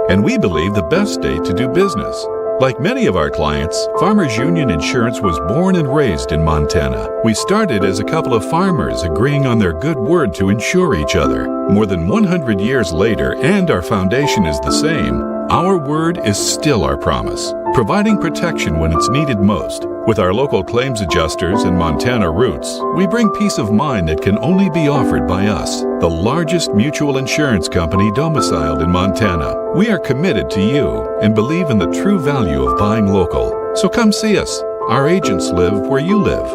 And we believe the best state to do business. Like many of our clients, Farmers Union Insurance was born and raised in Montana. We started as a couple of farmers agreeing on their good word to insure each other. More than 100 years later, and our foundation is the same, our word is still our promise, providing protection when it's needed most. With our local claims adjusters and Montana roots, we bring peace of mind that can only be offered by us, the largest mutual insurance company domiciled in Montana. We are committed to you and believe in the true value of buying local. So come see us. Our agents live where you live.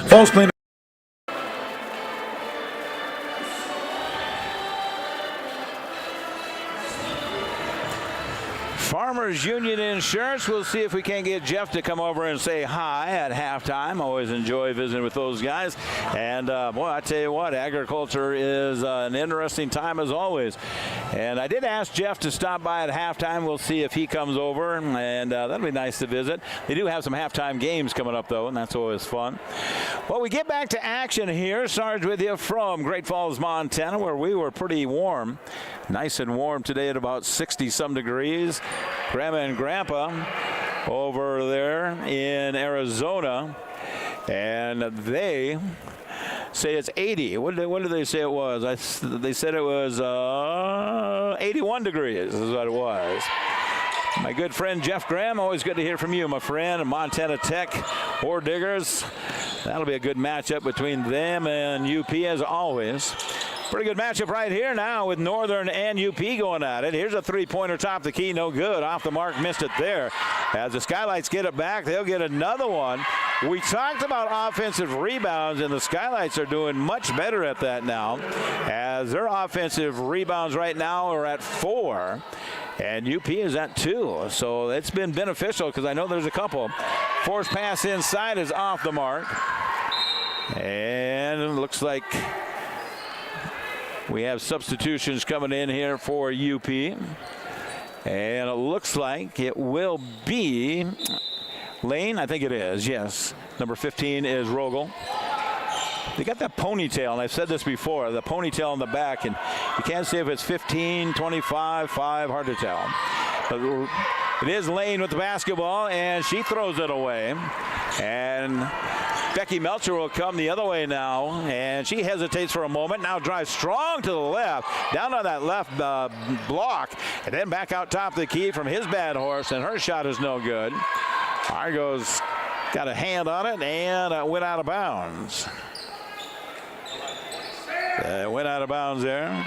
Falls Cleaner. Farmers Union Insurance. We'll see if we can get Jeff to come over and say hi at halftime. Always enjoy visiting with those guys. And, boy, I tell you what, agriculture is an interesting time as always. And I did ask Jeff to stop by at halftime. We'll see if he comes over, and that'll be nice to visit. They do have some halftime games coming up, though, and that's always fun. Well, we get back to action here. Sarge with you from Great Falls, Montana, where we were pretty warm. Nice and warm today at about 60-some degrees. Grandma and Grandpa over there in Arizona, and they say it's 80. What did they say it was? They said it was 81 degrees is what it was. My good friend Jeff Graham, always good to hear from you, my friend. Montana Tech, Ore Diggers. That'll be a good matchup between them and UP as always. Pretty good matchup right here now with Northern and UP going at it. Here's a three-pointer top the key, no good. Off the mark, missed it there. As the Skylights get it back, they'll get another one. We talked about offensive rebounds, and the Skylights are doing much better at that now, as their offensive rebounds right now are at 4. And UP is at 2, so it's been beneficial because I know there's a couple. Forced pass inside is off the mark. And it looks like we have substitutions coming in here for UP. And it looks like it will be Lane. I think it is, yes. Number 15 is Rogel. They got that ponytail, and I've said this before, the ponytail in the back, and you can't say if it's 15, 25, 5, hard to tell. But it is Lane with the basketball, and she throws it away. And Becky Melcher will come the other way now, and she hesitates for a moment, now drives strong to the left, down on that left block, and then back out top of the key from his bad horse, and her shot is no good. Argo's got a hand on it, and went out of bounds. Went out of bounds there.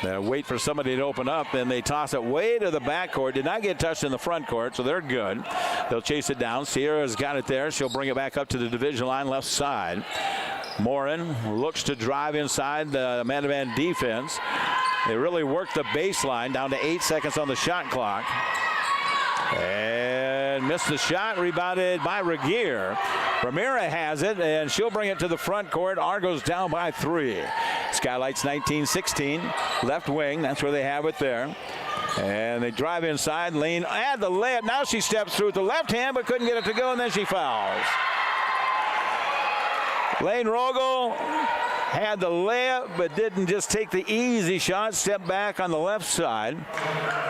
They wait for somebody to open up, and they toss it way to the backcourt. Did not get touched in the front court, so they're good. They'll chase it down. Sierra's got it there. She'll bring it back up to the division line left side. Morin looks to drive inside the man-to-man defense. They really worked the baseline down to 8 seconds on the shot clock. And missed the shot, rebounded by Regier. Ramira has it, and she'll bring it to the front court. Argo's down by 3. Skylights 19-16, left wing. That's where they have it there. And they drive inside. Lane add the layup. Now she steps through with the left hand, but couldn't get it to go, and then she fouls. Lane Rogel had the layup, but didn't just take the easy shot, step back on the left side.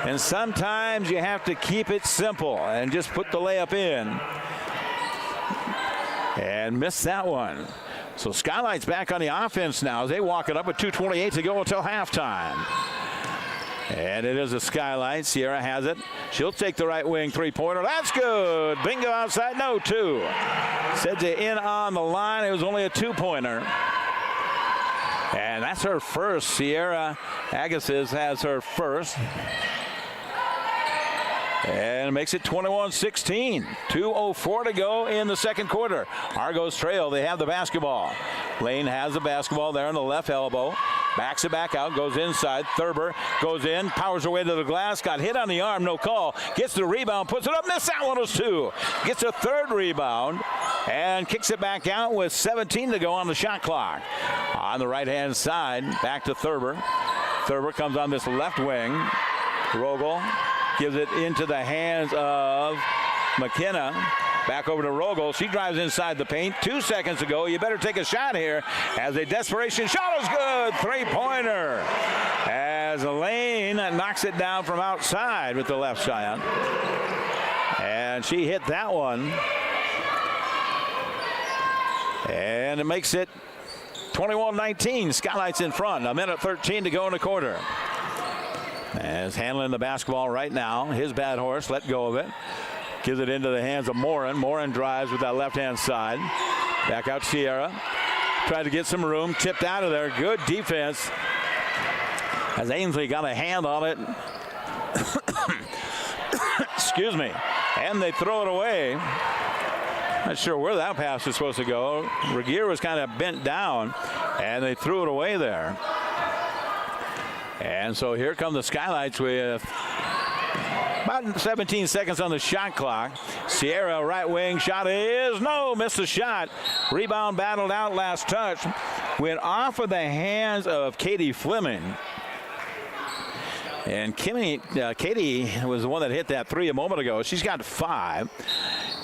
And sometimes you have to keep it simple and just put the layup in. And missed that one. So Skylights back on the offense now as they walk it up with 2:28 to go until halftime. And it is a Skylight. Sierra has it. She'll take the right wing three-pointer. That's good. Bingo outside. No, 2. Said to in on the line. It was only a 2-pointer. And that's her first. Sierra Agassiz has her first. And makes it 21-16. 2:04 to go in the second quarter. Argos trail. They have the basketball. Lane has the basketball there on the left elbow. Backs it back out. Goes inside. Thurber goes in. Powers her way to the glass. Got hit on the arm. No call. Gets the rebound. Puts it up. Missed that one. It was 2. Gets a third rebound. And kicks it back out with 17 to go on the shot clock. On the right-hand side. Back to Thurber. Thurber comes on this left wing. Rogel gives it into the hands of McKenna. Back over to Rogel. She drives inside the paint. 2 seconds to go. You better take a shot here as a desperation shot is good. Three-pointer. As Elaine knocks it down from outside with the left shot. And she hit that one. And it makes it 21-19. Skylights in front. 1:13 to go in the quarter. As handling the basketball right now. His bad horse let go of it. Gives it into the hands of Morin. Morin drives with that left-hand side. Back out Sierra. Tried to get some room. Tipped out of there. Good defense. As Ainsley got a hand on it. Excuse me. And they throw it away. Not sure where that pass was supposed to go. Regier was kind of bent down, and they threw it away there. And so here come the Skylights with about 17 seconds on the shot clock. Sierra, right wing, shot is no, missed the shot. Rebound battled out, last touch. Went off of the hands of Katie Fleming. And Katie was the one that hit that three a moment ago. She's got 5.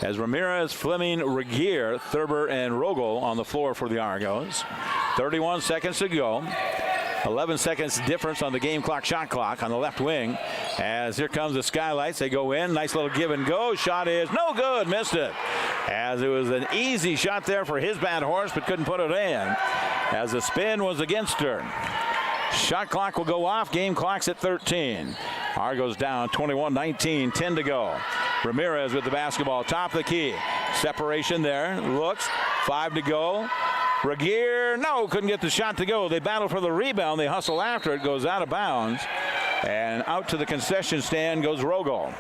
As Ramirez, Fleming, Regier, Thurber, and Rogel on the floor for the Argos. 31 seconds to go. 11 seconds difference on the game clock, shot clock on the left wing. As here comes the Skylights. They go in. Nice little give and go. Shot is no good. Missed it. As it was an easy shot there for his bad horse, but couldn't put it in. As the spin was against her. Shot clock will go off. Game clock's at 13. Argos down 21-19. 10 to go. Ramirez with the basketball. Top of the key. Separation there. Looks. 5 to go. Regier, no, couldn't get the shot to go. They battle for the rebound. They hustle after it. Goes out of bounds. And out to the concession stand goes Rogel.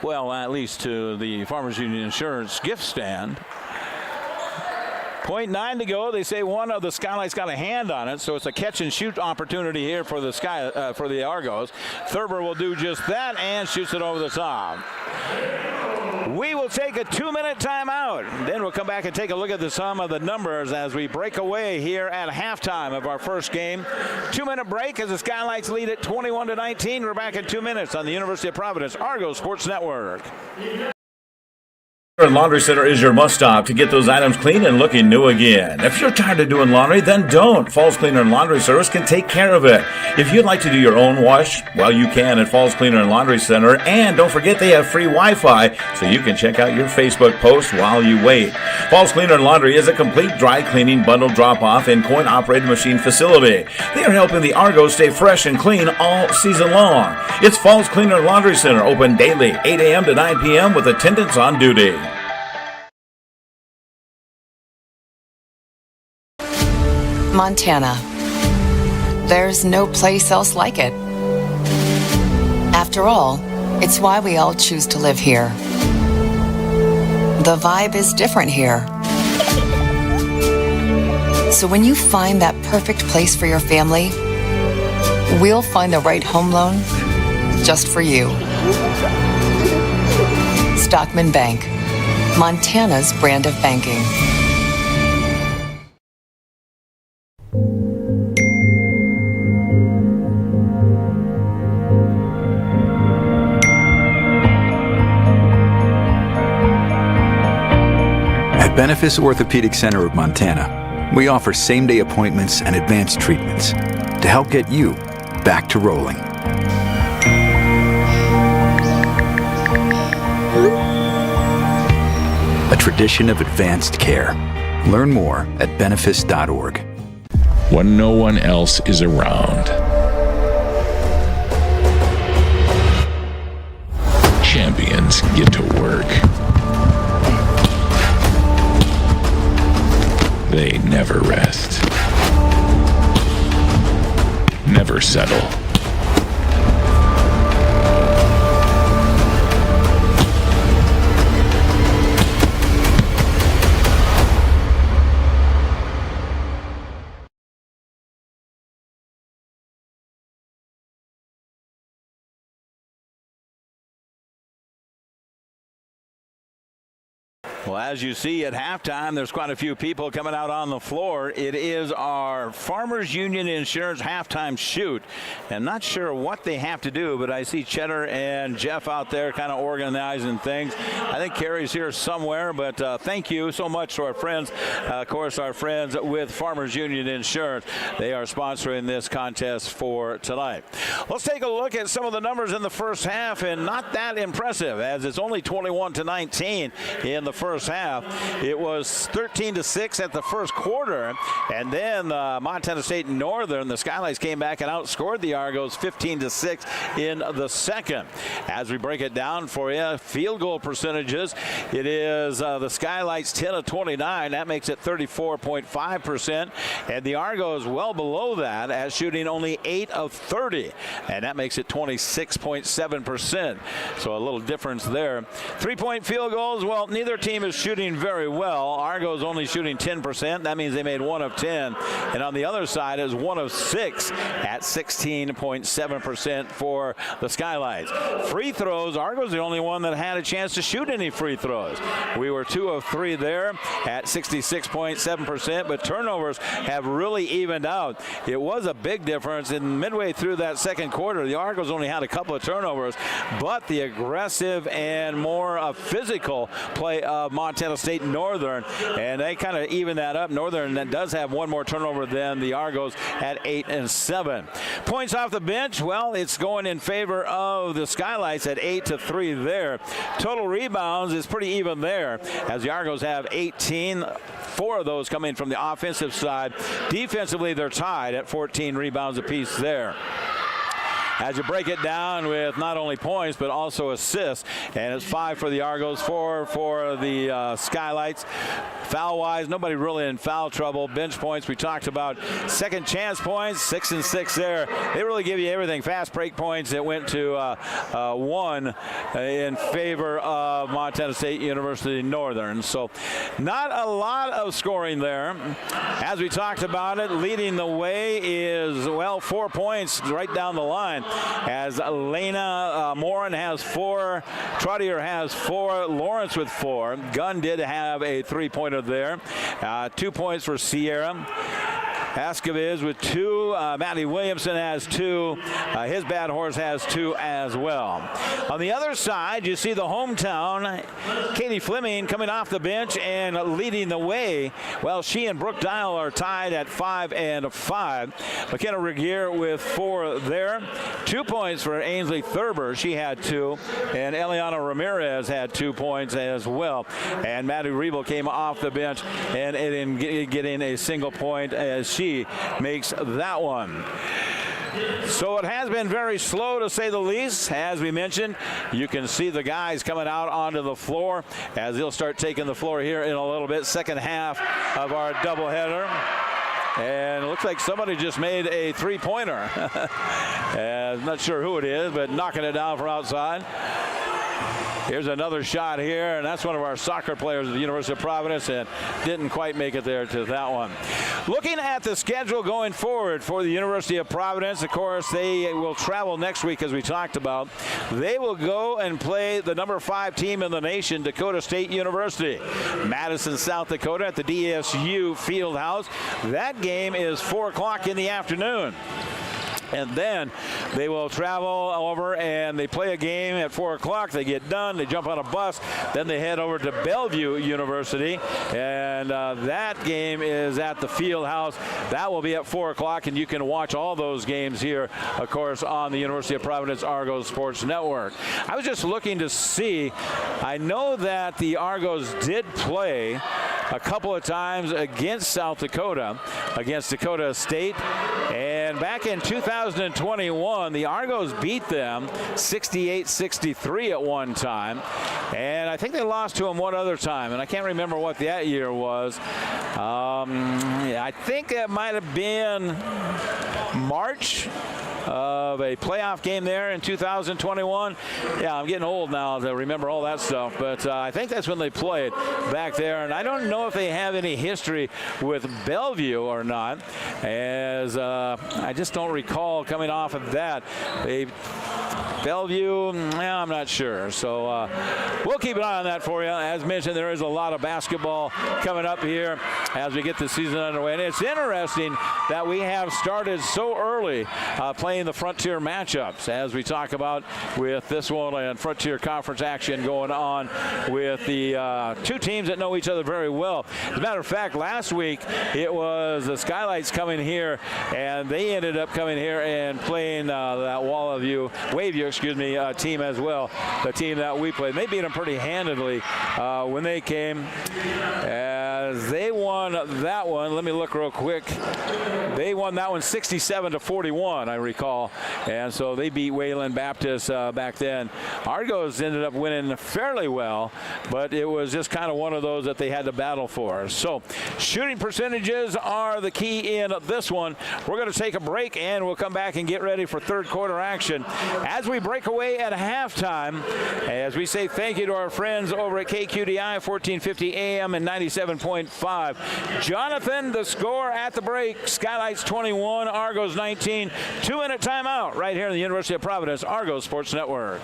Well, at least to the Farmers Union Insurance gift stand. 0.9 to go. They say one of the Skylights got a hand on it, so it's a catch and shoot opportunity here for the Argos. Thurber will do just that and shoots it over the top. We will take a 2-minute timeout. Then we'll come back and take a look at some of the numbers as we break away here at halftime of our first game. 2-minute break as the Skylights lead at 21-19. We're back in 2 minutes on the University of Providence Argos Sports Network. Laundry Center is your must-stop to get those items clean and looking new again. If you're tired of doing laundry, then don't. Falls Cleaner and Laundry Service can take care of it. If you'd like to do your own wash, well, you can at Falls Cleaner and Laundry Center. And don't forget they have free Wi-Fi, so you can check out your Facebook post while you wait. Falls Cleaner and Laundry is a complete dry cleaning, bundle drop-off, and coin-operated machine facility. They are helping the Argos stay fresh and clean all season long. It's Falls Cleaner and Laundry Center, open daily, 8 a.m. to 9 p.m. with attendants on duty. Montana. There's no place else like it. After all, it's why we all choose to live here. The vibe is different here. So when you find that perfect place for your family, we'll find the right home loan just for you. Stockman Bank, Montana's brand of banking. Benefice Orthopedic Center of Montana, we offer same-day appointments and advanced treatments to help get you back to rolling. A tradition of advanced care. Learn more at benefice.org. When no one else is around, champions get to work. They never rest, never settle. Well, as you see at halftime, there's quite a few people coming out on the floor. It is our Farmers Union Insurance halftime shoot. I'm not sure what they have to do, but I see Cheddar and Jeff out there kind of organizing things. I think Carrie's here somewhere, but thank you so much to our friends, of course, our friends with Farmers Union Insurance. They are sponsoring this contest for tonight. Let's take a look at some of the numbers in the first half, and not that impressive, as it's only 21-19 in the first half. It was 13-6 at the first quarter, and then Montana State Northern, the Skylights, came back and outscored the Argos 15-6 in the second. As we break it down for you, field goal percentages, it is the Skylights 10 of 29. That makes it 34.5%, and the Argos well below that at shooting only 8 of 30, and that makes it 26.7%. So a little difference there. 3-point field goals, well, neither team is shooting very well. Argos only shooting 10%. That means they made 1 of 10. And on the other side is 1 of 6 at 16.7% for the Skylights. Free throws, Argos the only one that had a chance to shoot any free throws. We were 2 of 3 there at 66.7%, but turnovers have really evened out. It was a big difference in midway through that second quarter. The Argos only had a couple of turnovers, but the aggressive and more physical play of Montana State Northern, and they kind of even that up. Northern does have one more turnover than the Argos at 8 and 7. Points off the bench, well, it's going in favor of the Skylights at 8-3 there. Total rebounds is pretty even there, as the Argos have 18, 4 of those coming from the offensive side. Defensively, they're tied at 14 rebounds apiece there. As you break it down with not only points but also assists, and it's 5 for the Argos, 4 for the Skylights. Foul-wise, nobody really in foul trouble. Bench points, we talked about. Second chance points, 6 and 6 there. They really give you everything. Fast break points, it went to 1 in favor of Montana State University Northern. So not a lot of scoring there. As we talked about it, leading the way is, well, 4 points right down the line, as Elena Morin has 4, Trottier has 4, Lawrence with 4. Gunn did have a 3-pointer there. 2 points for Sierra. Askeviz with 2. Matty Williamson has 2. His bad horse has 2 as well. On the other side, you see the hometown, Katie Fleming, coming off the bench and leading the way. Well, she and Brooke Dial are tied at 5 and 5. McKenna Regier with 4 there. 2 points for Ainsley Thurber. She had 2. And Eliana Ramirez had 2 points as well. And Maddie Rebel came off the bench and getting a single point as she makes that one. So it has been very slow, to say the least. As we mentioned, you can see the guys coming out onto the floor as they'll start taking the floor here in a little bit. Second half of our doubleheader. And it looks like somebody just made a 3-pointer. I'm not sure who it is, but knocking it down from outside. Here's another shot here, and that's one of our soccer players at the University of Providence, and didn't quite make it there to that one. Looking at the schedule going forward for the University of Providence, of course, they will travel next week, as we talked about. They will go and play the number 5 team in the nation, Dakota State University. Madison, South Dakota at the DSU Fieldhouse. That game is 4 o'clock in the afternoon. And then they will travel over and they play a game at 4 o'clock. They get done. They jump on a bus. Then they head over to Bellevue University. And that game is at the Fieldhouse. That will be at 4 o'clock. And you can watch all those games here, of course, on the University of Providence Argos Sports Network. I was just looking to see. I know that the Argos did play a couple of times against South Dakota, against Dakota State. And back in 2021, the Argos beat them 68-63 at one time. And I think they lost to them one other time, and I can't remember what that year was. I think it might have been March of a playoff game there in 2021. Yeah, I'm getting old now to remember all that stuff, but I think that's when they played back there. And I don't know if they have any history with Bellevue or not, as I just don't recall coming off of that. They Bellevue, I'm not sure. So we'll keep an eye on that for you. As mentioned, there is a lot of basketball coming up here as we get the season underway. And it's interesting that we have started so early playing the Frontier matchups, as we talk about with this one and Frontier Conference action going on with the two teams that know each other very well. As a matter of fact, last week it was the Skylights coming here, and they ended up coming here and playing that Waveview, team as well, the team that we played. They beat them pretty handedly when they came, as they won that one. Let me look real quick. They won that one 67-41, I recall, and so they beat Wayland Baptist back then. Argos ended up winning fairly well, but it was just kind of one of those that they had to battle for. So shooting percentages are the key in this one. We're going to take a break, and we'll come back and get ready for third quarter action as we break away at halftime, as we say thank you to our friends over at KQDI 1450 AM and 97.5. Jonathan, the score at the break: Skylights 21, Argos 19. 2-minute timeout right here in the University of Providence Argos Sports Network.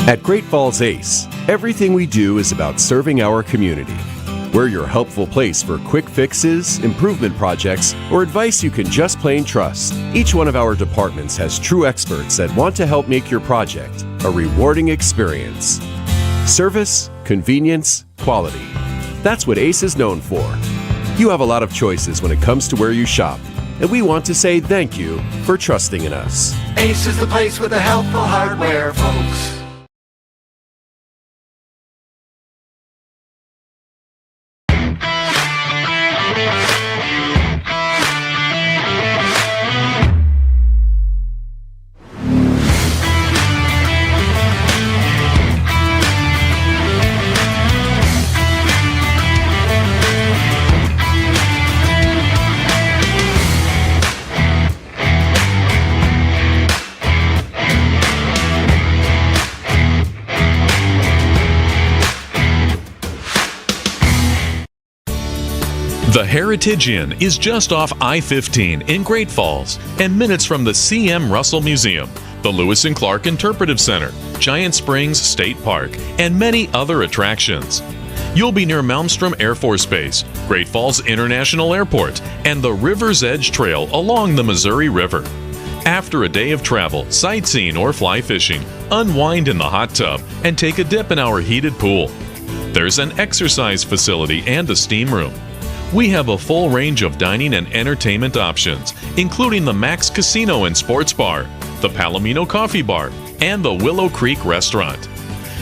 At Great Falls Ace, everything we do is about serving our community. We're your helpful place for quick fixes, improvement projects, or advice you can just plain trust. Each one of our departments has true experts that want to help make your project a rewarding experience. Service, convenience, quality. That's what Ace is known for. You have a lot of choices when it comes to where you shop, and we want to say thank you for trusting in us. Ace is the place with the helpful hardware, folks. The Heritage Inn is just off I-15 in Great Falls and minutes from the C.M. Russell Museum, the Lewis and Clark Interpretive Center, Giant Springs State Park, and many other attractions. You'll be near Malmstrom Air Force Base, Great Falls International Airport, and the River's Edge Trail along the Missouri River. After a day of travel, sightseeing, or fly fishing, unwind in the hot tub and take a dip in our heated pool. There's an exercise facility and a steam room. We have a full range of dining and entertainment options, including the Max Casino and Sports Bar, the Palomino Coffee Bar, and the Willow Creek Restaurant.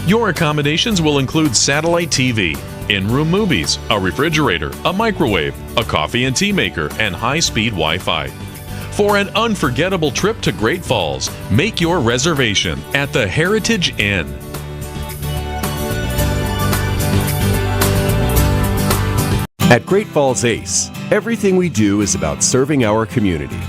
Your accommodations will include satellite TV, in-room movies, a refrigerator, a microwave, a coffee and tea maker, and high-speed Wi-Fi. For an unforgettable trip to Great Falls, make your reservation at the Heritage Inn. At Great Falls Ace, everything we do is about serving our community.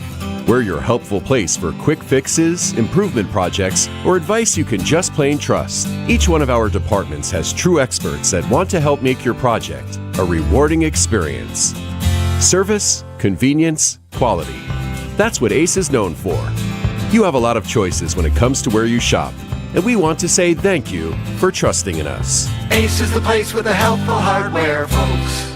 We're your helpful place for quick fixes, improvement projects, or advice you can just plain trust. Each one of our departments has true experts that want to help make your project a rewarding experience. Service, convenience, quality. That's what Ace is known for. You have a lot of choices when it comes to where you shop, and we want to say thank you for trusting in us. Ace is the place with the helpful hardware, folks.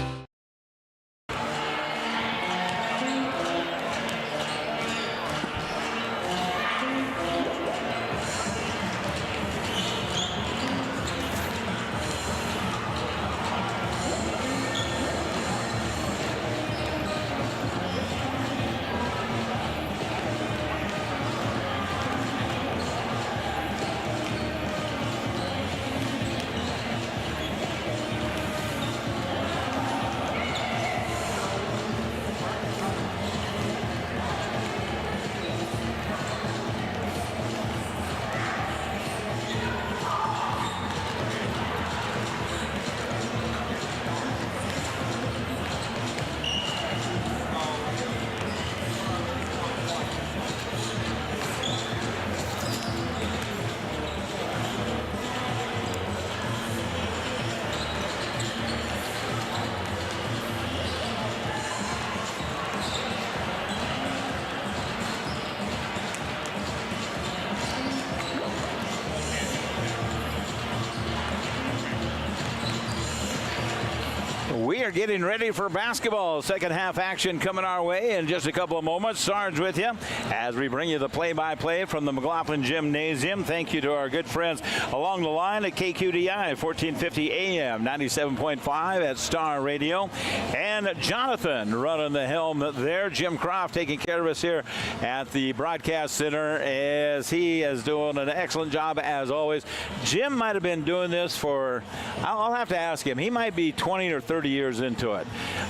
We are getting ready for basketball. Second half action coming our way in just a couple of moments. Sarge with you as we bring you the play-by-play from the McLaughlin Gymnasium. Thank you to our good friends along the line at KQDI 1450 AM, 97.5 at Star Radio. And Jonathan running the helm there. Jim Croft taking care of us here at the broadcast center as he is doing an excellent job as always. Jim might have been doing this for, I'll have to ask him, he might be 20 or 30 years into it.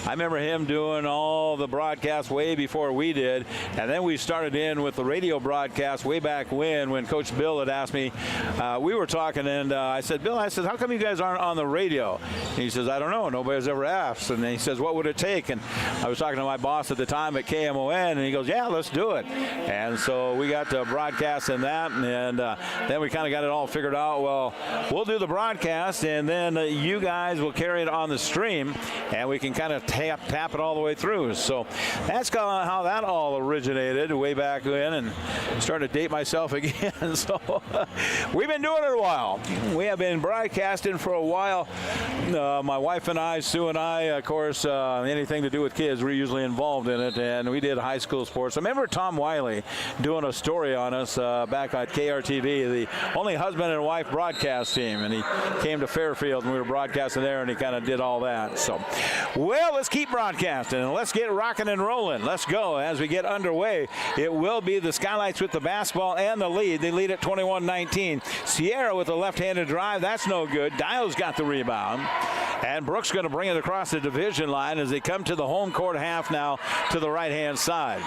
I remember him doing all the broadcasts way before we did, and then we started in with the radio broadcast way back when Coach Bill had asked me, we were talking, and I said, Bill, I said, how come you guys aren't on the radio? And he says, I don't know. Nobody's ever asked. And he says, what would it take? And I was talking to my boss at the time at KMON, and he goes, yeah, let's do it. And so we got to broadcasting that, and then we kind of got it all figured out. Well, we'll do the broadcast, and then you guys will carry it on the stream, and we can kind of tap it all the way through. So that's kind of how that all originated way back then, and starting to date myself again. So we've been doing it a while. We have been broadcasting for a while. My wife and I, Sue and I, of course, anything to do with kids, we're usually involved in it, and we did high school sports. I remember Tom Wiley doing a story on us back at KRTV, the only husband and wife broadcast team, and he came to Fairfield, and we were broadcasting there, and he kind of did all that. So, well, let's keep broadcasting, and let's get rocking and rolling. Let's go as we get underway. It will be the Skylights with the basketball and the lead. They lead at 21-19. Sierra with a left-handed drive. That's no good. Dial's got the rebound. And Brooks going to bring it across the division line as they come to the home court half now to the right-hand side.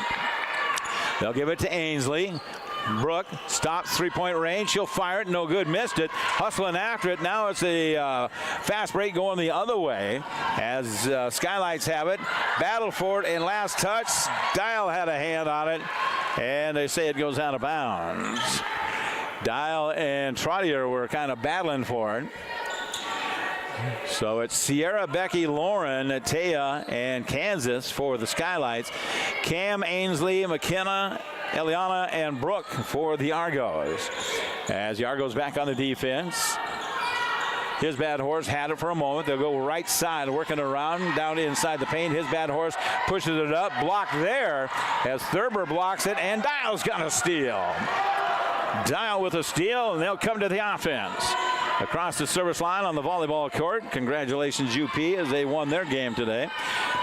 They'll give it to Ainsley. Brooke stops three-point range. She'll fire it. No good. Missed it. Hustling after it. Now it's a fast break going the other way as Skylights have it. Battle for it, and last touch. Dial had a hand on it, and they say it goes out of bounds. Dial and Trottier were kind of battling for it. So it's Sierra, Becky, Lauren, Taya, and Kansas for the Skylights. Cam, Ainsley, McKenna, Eliana, and Brooke for the Argos. As the Argos back on the defense. His bad horse had it for a moment. They'll go right side, working around down inside the paint. His bad horse pushes it up, blocked there as Thurber blocks it, and Dial's got a steal. Dial with a steal, and they'll come to the offense. Across the service line on the volleyball court. Congratulations, UP, as they won their game today.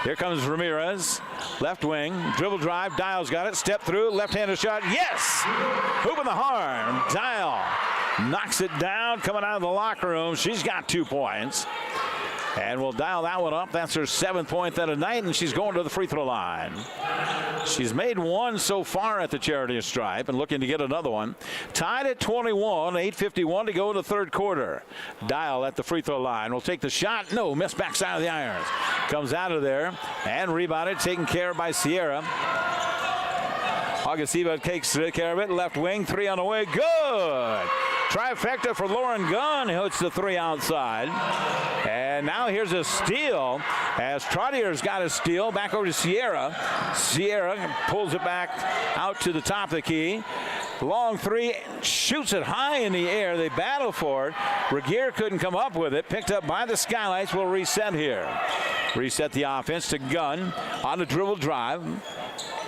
Here comes Ramirez, left wing, dribble drive. Dial's got it, step through, left-handed shot. Yes! Hoop in the harm. Dial knocks it down, coming out of the locker room. She's got 2 points. And we'll dial that one up. That's her 7th point that night, and she's going to the free throw line. She's made 1 so far at the charity stripe and looking to get another one. Tied at 21, 8:51 to go in the third quarter. Dial at the free throw line. Will take the shot. No, miss backside of the irons. Comes out of there and rebounded, taken care of by Sierra. Augusteva takes care of it. Left wing, 3 on the way. Good! Trifecta for Lauren Gunn. Hits the 3 outside. And now here's a steal as Trottier's got a steal. Back over to Sierra. Sierra pulls it back out to the top of the key. Long 3, shoots it high in the air. They battle for it. Regier couldn't come up with it. Picked up by the Skylights. Will reset here. Reset the offense to Gunn on the dribble drive.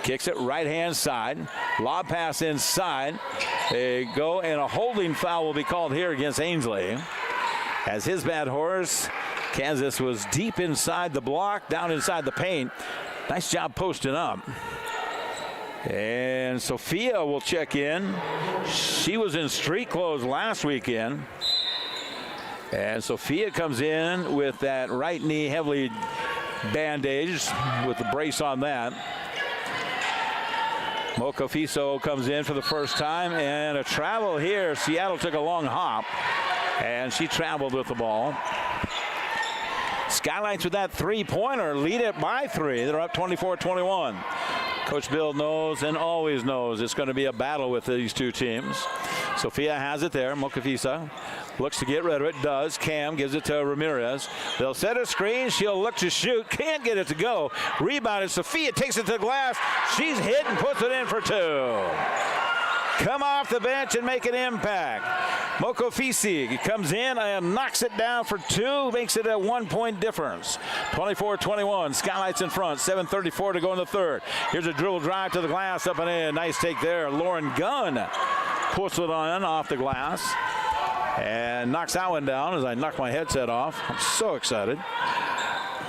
Kicks it right-hand side. Lob pass inside. They go, and a holding foul will be called here against Ainsley. As his bad horse, Kansas was deep inside the block, down inside the paint. Nice job posting up. And Sophia will check in. She was in street clothes last weekend. And Sophia comes in with that right knee heavily bandaged with the brace on that. Mocofiso comes in for the first time, and a travel here. Seattle took a long hop, and she traveled with the ball. Skylights with that 3-pointer, lead it by 3. They're up 24-21. Coach Bill knows and always knows it's going to be a battle with these two teams. Sophia has it there. Mokafisa looks to get rid of it. Does. Cam gives it to Ramirez. They'll set a screen. She'll look to shoot. Can't get it to go. Rebounded. Sophia takes it to the glass. She's hit and puts it in for 2. Come off the bench and make an impact. Mokofisi comes in and knocks it down for 2. Makes it a 1-point difference. 24-21. Skylights in front. 7:34 to go in the third. Here's a dribble drive to the glass. Up and in. Nice take there. Lauren Gunn puts it on off the glass and knocks that one down as I knock my headset off. I'm so excited.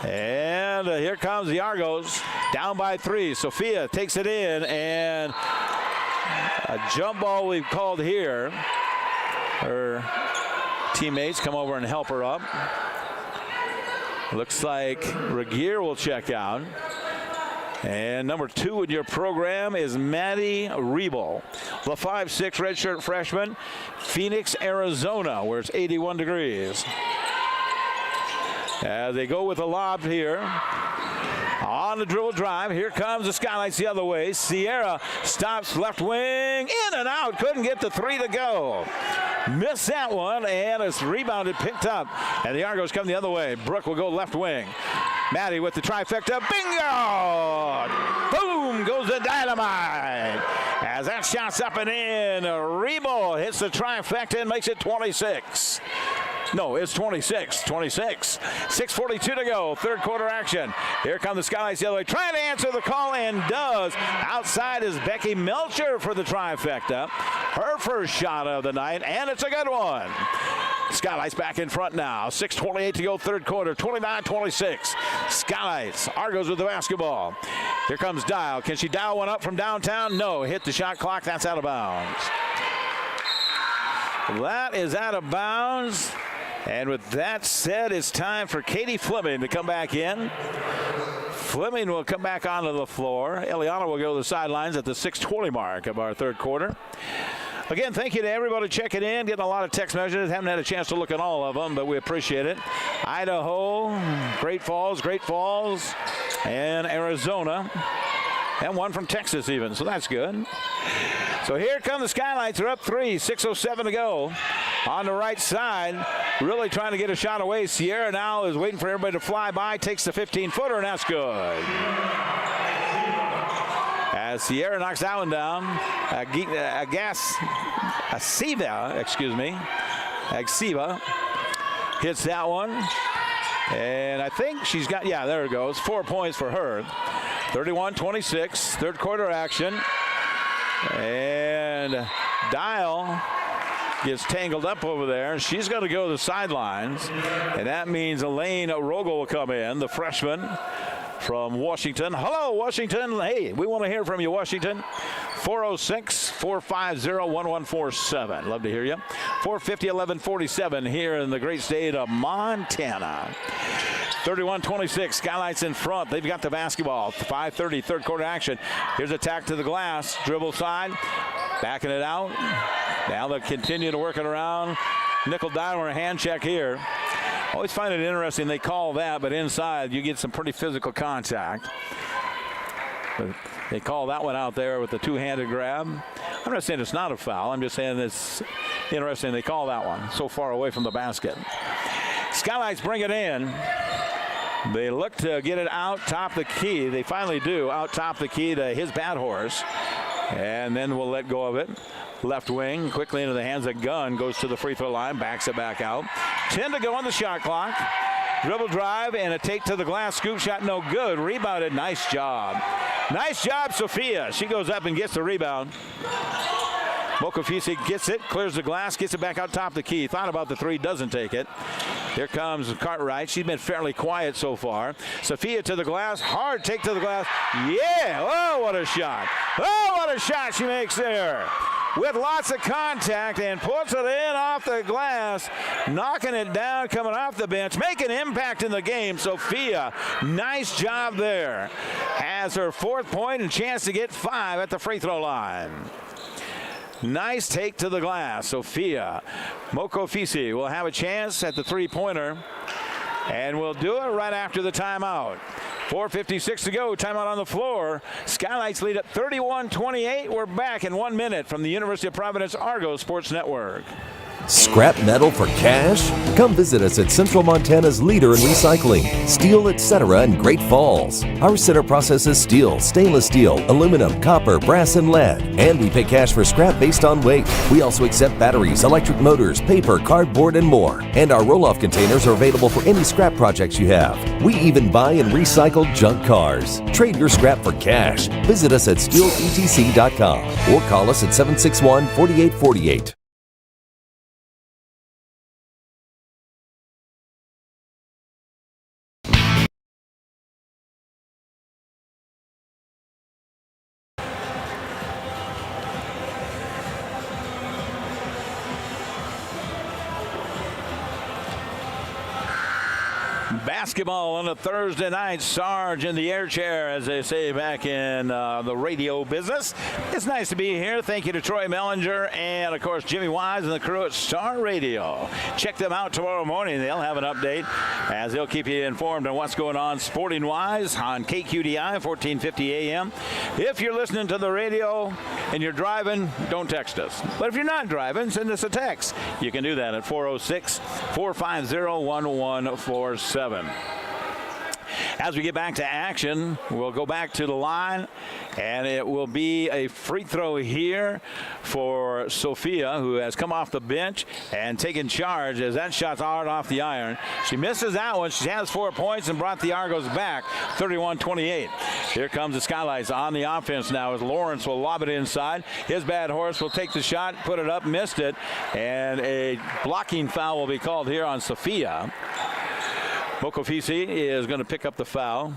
And here comes the Argos down by 3. Sophia takes it in, and a jump ball we've called here. Her teammates come over and help her up. Looks like Regier will check out. And number 2 in your program is Maddie Riebel, the 5'6" redshirt freshman, Phoenix, Arizona, where it's 81 degrees. As they go with a lob here. On the dribble drive, here comes the Skylights the other way. Sierra stops left wing, in and out, couldn't get the 3 to go. Missed that one, and it's rebounded, picked up, and the Argos come the other way. Brooke will go left wing. Maddie with the trifecta, bingo! Boom, goes the dynamite. As that shot's up and in, Rebo hits the trifecta and makes it 26. No, it's 26. 6:42 to go. Third quarter action. Here come the Skylights the other way. Trying to answer the call and does. Outside is Becky Melcher for the trifecta. Her first shot of the night, and it's a good one. Skylights back in front now. 6:28 to go, third quarter. 29-26. Skylights. Argos with the basketball. Here comes Dial. Can she dial one up from downtown? No. Hit the shot clock. That's out of bounds. That is out of bounds. And with that said, it's time for Katie Fleming to come back in. Fleming will come back onto the floor. Eliana will go to the sidelines at the 6:20 mark of our third quarter. Again, thank you to everybody checking in, getting a lot of text messages. Haven't had a chance to look at all of them, but we appreciate it. Idaho, Great Falls, and Arizona. And one from Texas even, so that's good. So here come the Skylights. They're up 3, 6:07 to go. On the right side, really trying to get a shot away. Sierra now is waiting for everybody to fly by, takes the 15-footer, and that's good. As Sierra knocks that one down, Agsiva hits that one. And I think she's got, yeah, there it goes. 4 points for her. 31-26, third quarter action. And Dial gets tangled up over there. She's going to go to the sidelines. And that means Elaine Rogel will come in, the freshman from Washington. Hello, Washington. Hey, we want to hear from you, Washington. 406-450-1147. Love to hear you. 450-1147 here in the great state of Montana. 31-26, Skylights in front. They've got the basketball. 5:30, third quarter action. Here's attack to the glass. Dribble side. Backing it out. Now they'll continue to work it around. Nickel Dimer, hand check here. Always find it interesting they call that, but inside you get some pretty physical contact. But they call that one out there with the two-handed grab. I'm not saying it's not a foul. I'm just saying it's interesting they call that one so far away from the basket. Skylights bring it in. They look to get it out top the key. They finally do out top the key to his bad horse. And then we'll let go of it. Left wing, quickly into the hands of Gunn. Goes to the free throw line, backs it back out. 10 to go on the shot clock. Dribble drive and a take to the glass. Scoop shot no good. Rebounded. Nice job. Nice job, Sophia. She goes up and gets the rebound. Mokofisi gets it, clears the glass, gets it back out top the key. Thought about the three, doesn't take it. Here comes Cartwright. She's been fairly quiet so far. Sophia to the glass. Hard take to the glass. Yeah. Oh, what a shot. Oh, what a shot she makes there. With lots of contact and puts it in off the glass. Knocking it down, coming off the bench. Making impact in the game. Sophia, nice job there. Has her 4th point and chance to get 5 at the free throw line. Nice take to the glass. Sophia Mokofisi will have a chance at the three-pointer. And we'll do it right after the timeout. 4:56 to go. Timeout on the floor. Skylights lead at 31-28. We're back in 1 minute from the University of Providence Argo Sports Network. Scrap metal for cash? Come visit us at Central Montana's leader in recycling, steel, etc. in Great Falls. Our center processes steel, stainless steel, aluminum, copper, brass, and lead. And we pay cash for scrap based on weight. We also accept batteries, electric motors, paper, cardboard, and more. And our roll-off containers are available for any scrap projects you have. We even buy and recycle junk cars. Trade your scrap for cash. Visit us at steeletc.com or call us at 761-4848. Basketball on a Thursday night. Sarge in the air chair, as they say back in the radio business. It's nice to be here. Thank you to Troy Mellinger and, of course, Jimmy Wise and the crew at Star Radio. Check them out tomorrow morning. They'll have an update as they'll keep you informed on what's going on sporting-wise on KQDI, 1450 AM. If you're listening to the radio and you're driving, don't text us. But if you're not driving, send us a text. You can do that at 406-450-1147. As we get back to action, we'll go back to the line, and it will be a free throw here for Sophia, who has come off the bench and taken charge as that shot's hard off the iron. She misses that one. She has 4 points and brought the Argos back, 31-28. Here comes the Skylights on the offense now as Lawrence will lob it inside. His bad horse will take the shot, put it up, missed it, and a blocking foul will be called here on Sophia. Mokofisi is going to pick up the foul.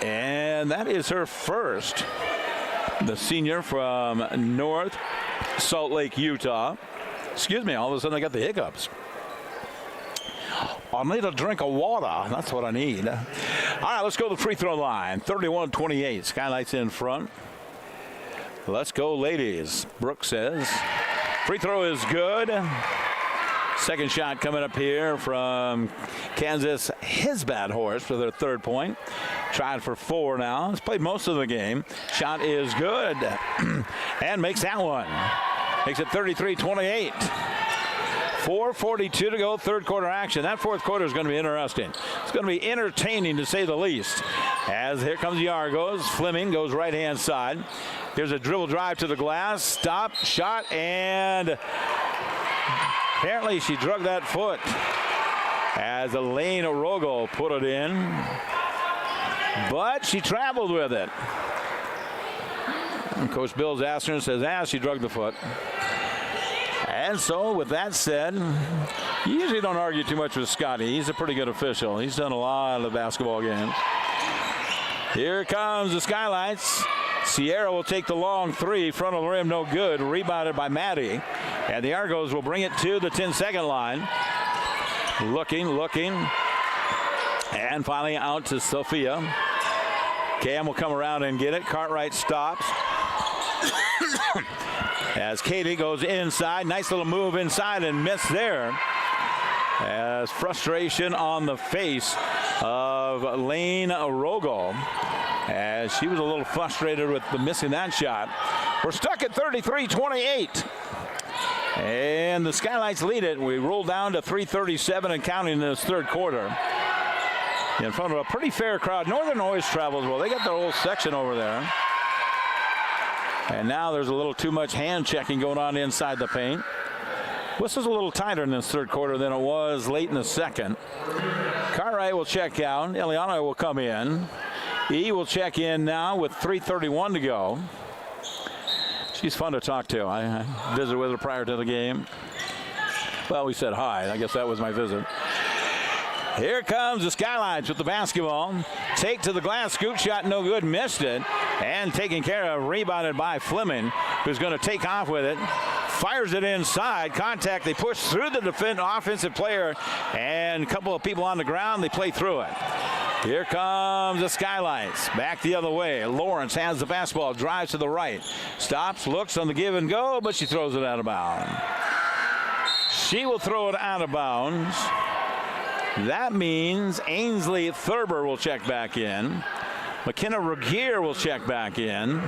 And that is her first. The senior from North Salt Lake, Utah. Excuse me, all of a sudden I got the hiccups. I need a drink of water. That's what I need. All right, let's go to the free throw line. 31-28. Skylights in front. Let's go, ladies. Brooks says. Free throw is good. Second shot coming up here from Kansas, his bad horse for their 3rd point. Tried for 4 now. He's played most of the game. Shot is good. And makes that one. Makes it 33-28. 4:42 to go, third quarter action. That fourth quarter is going to be interesting. It's going to be entertaining, to say the least. As here comes the Argos. Fleming goes right-hand side. Here's a dribble drive to the glass. Stop, shot, and apparently she drug that foot as Elaine Orogo put it in. But she traveled with it. And Coach Bills asked her and says, she drug the foot. And so, with that said, you usually don't argue too much with Scotty. He's a pretty good official. He's done a lot of basketball games. Here comes the Skylights. Sierra will take the long three. Front of the rim, no good. Rebounded by Maddie. And the Argos will bring it to the 10-second line. Looking. And finally out to Sophia. Cam will come around and get it. Cartwright stops. As Katie goes inside. Nice little move inside and missed there. As frustration on the face of Lane Orogo, as she was a little frustrated with the missing that shot. We're stuck at 33-28. And the Skylights lead it. We roll down to 3:37 and counting in this third quarter. In front of a pretty fair crowd. Northern always travels well. They got their whole section over there. And now there's a little too much hand checking going on inside the paint. This is a little tighter in this third quarter than it was late in the second. Cartwright will check out. Eliana will come in. E will check in now with 3:31 to go. She's fun to talk to. I visited with her prior to the game. Well, we said hi. I guess that was my visit. Here comes the Skylights with the basketball. Take to the glass, scoop shot, no good, missed it. And taken care of, rebounded by Fleming, who's going to take off with it. Fires it inside, contact, they push through the offensive player, and a couple of people on the ground, they play through it. Here comes the Skylights, back the other way. Lawrence has the basketball, drives to the right. Stops, looks on the give and go, but she throws it out of bounds. She will throw it out of bounds. That means Ainsley Thurber will check back in. McKenna Regier will check back in.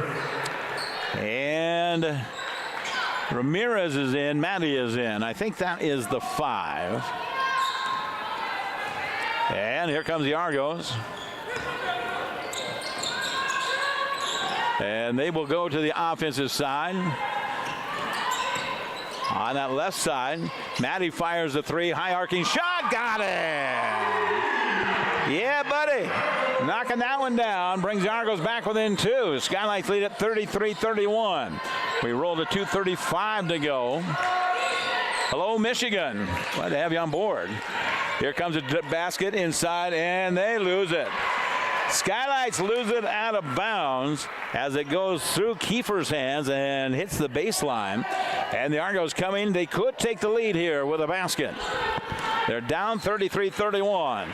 And Ramirez is in. Maddie is in. I think that is the 5. And here comes the Argos. And they will go to the offensive side. On that left side, Maddie fires the 3. High arcing shot. Got it. Yeah, buddy. Knocking that one down. Brings the Argos back within 2. Skylights lead at 33-31. We roll to 2:35 to go. Hello, Michigan. Glad to have you on board. Here comes a basket inside, and they lose it. Skylights lose it out of bounds as it goes through Kiefer's hands and hits the baseline. And the Argos coming. They could take the lead here with a basket. They're down 33-31.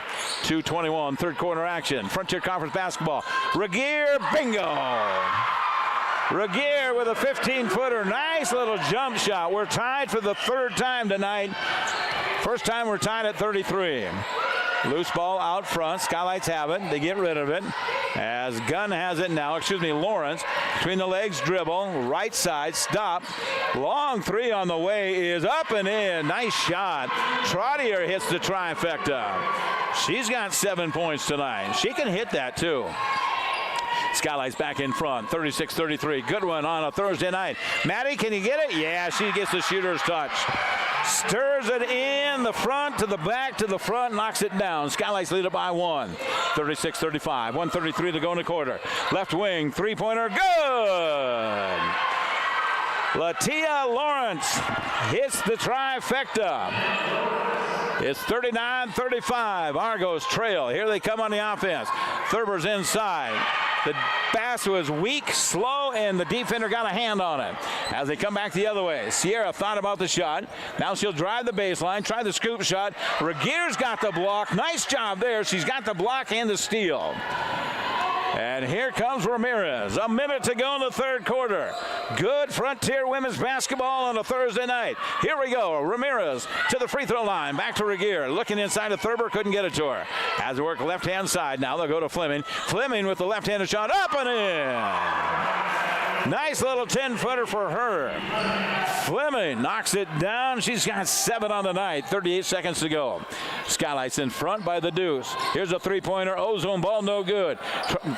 2:21, third quarter action. Frontier Conference basketball. Regier, bingo! Regier with a 15-footer. Nice little jump shot. We're tied for the third time tonight. First time we're tied at 33. Loose ball out front. Skylights have it. They get rid of it. As Gunn has it now. Lawrence. Between the legs, dribble. Right side, stop. Long 3 on the way is up and in. Nice shot. Trottier hits the trifecta. She's got 7 points tonight. She can hit that too. Skylights back in front, 36-33. Good one on a Thursday night. Maddie, can you get it? Yeah, she gets the shooter's touch. Stirs it in the front to the back to the front, knocks it down. Skylights lead it by 1. 36-35. 1:33 to go in the quarter. Left wing, three-pointer, good! Latia Lawrence hits the trifecta. It's 39-35. Argos trail. Here they come on the offense. Thurber's inside. The pass was weak, slow, and the defender got a hand on it. As they come back the other way, Sierra thought about the shot. Now she'll drive the baseline, try the scoop shot. Regier's got the block. Nice job there. She's got the block and the steal. And here comes Ramirez. A minute to go in the third quarter. Good Frontier women's basketball on a Thursday night. Here we go. Ramirez to the free throw line. Back to Regier. Looking inside of Thurber. Couldn't get it to her. Has to work left-hand side. Now they'll go to Fleming. Fleming with the left-handed shot. Up and in. Nice little 10-footer for her. Fleming knocks it down. She's got 7 on the night. 38 seconds to go. Skylights in front by the deuce. Here's a three-pointer. Ozone ball, no good.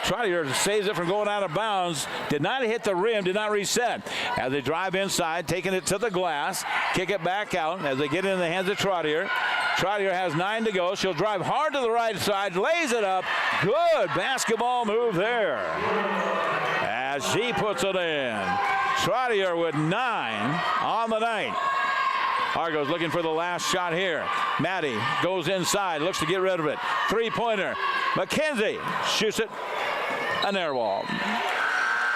Trotter saves it from going out of bounds. Did not hit the rim, did not reset. As they drive inside, taking it to the glass, kick it back out as they get it in the hands of Trotter. Trotter has 9 to go. She'll drive hard to the right side, lays it up. Good basketball move there as she puts it in. Trotter with 9 on the night. Argos looking for the last shot here. Maddie goes inside, looks to get rid of it. Three-pointer. McKenzie shoots it. An air ball.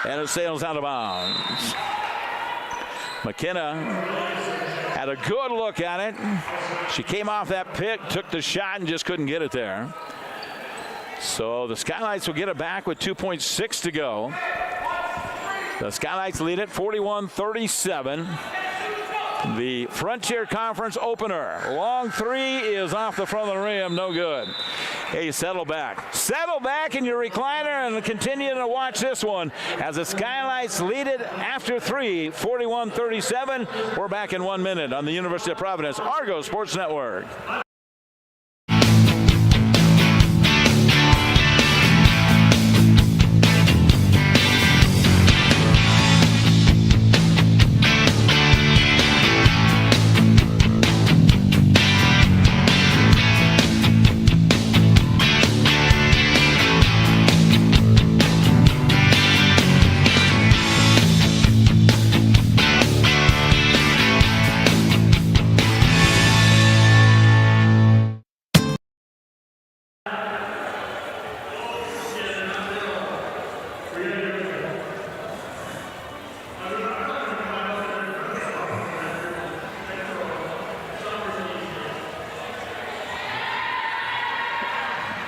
And it sails out of bounds. McKenna had a good look at it. She came off that pick, took the shot, and just couldn't get it there. So the Skylights will get it back with 2.6 to go. The Skylights lead it 41-37. The Frontier Conference opener. Long three is off the front of the rim. No good. Hey, settle back. Settle back in your recliner and continue to watch this one as the Skylights lead it after 3, 41-37. We're back in 1 minute on the University of Providence Argos Sports Network.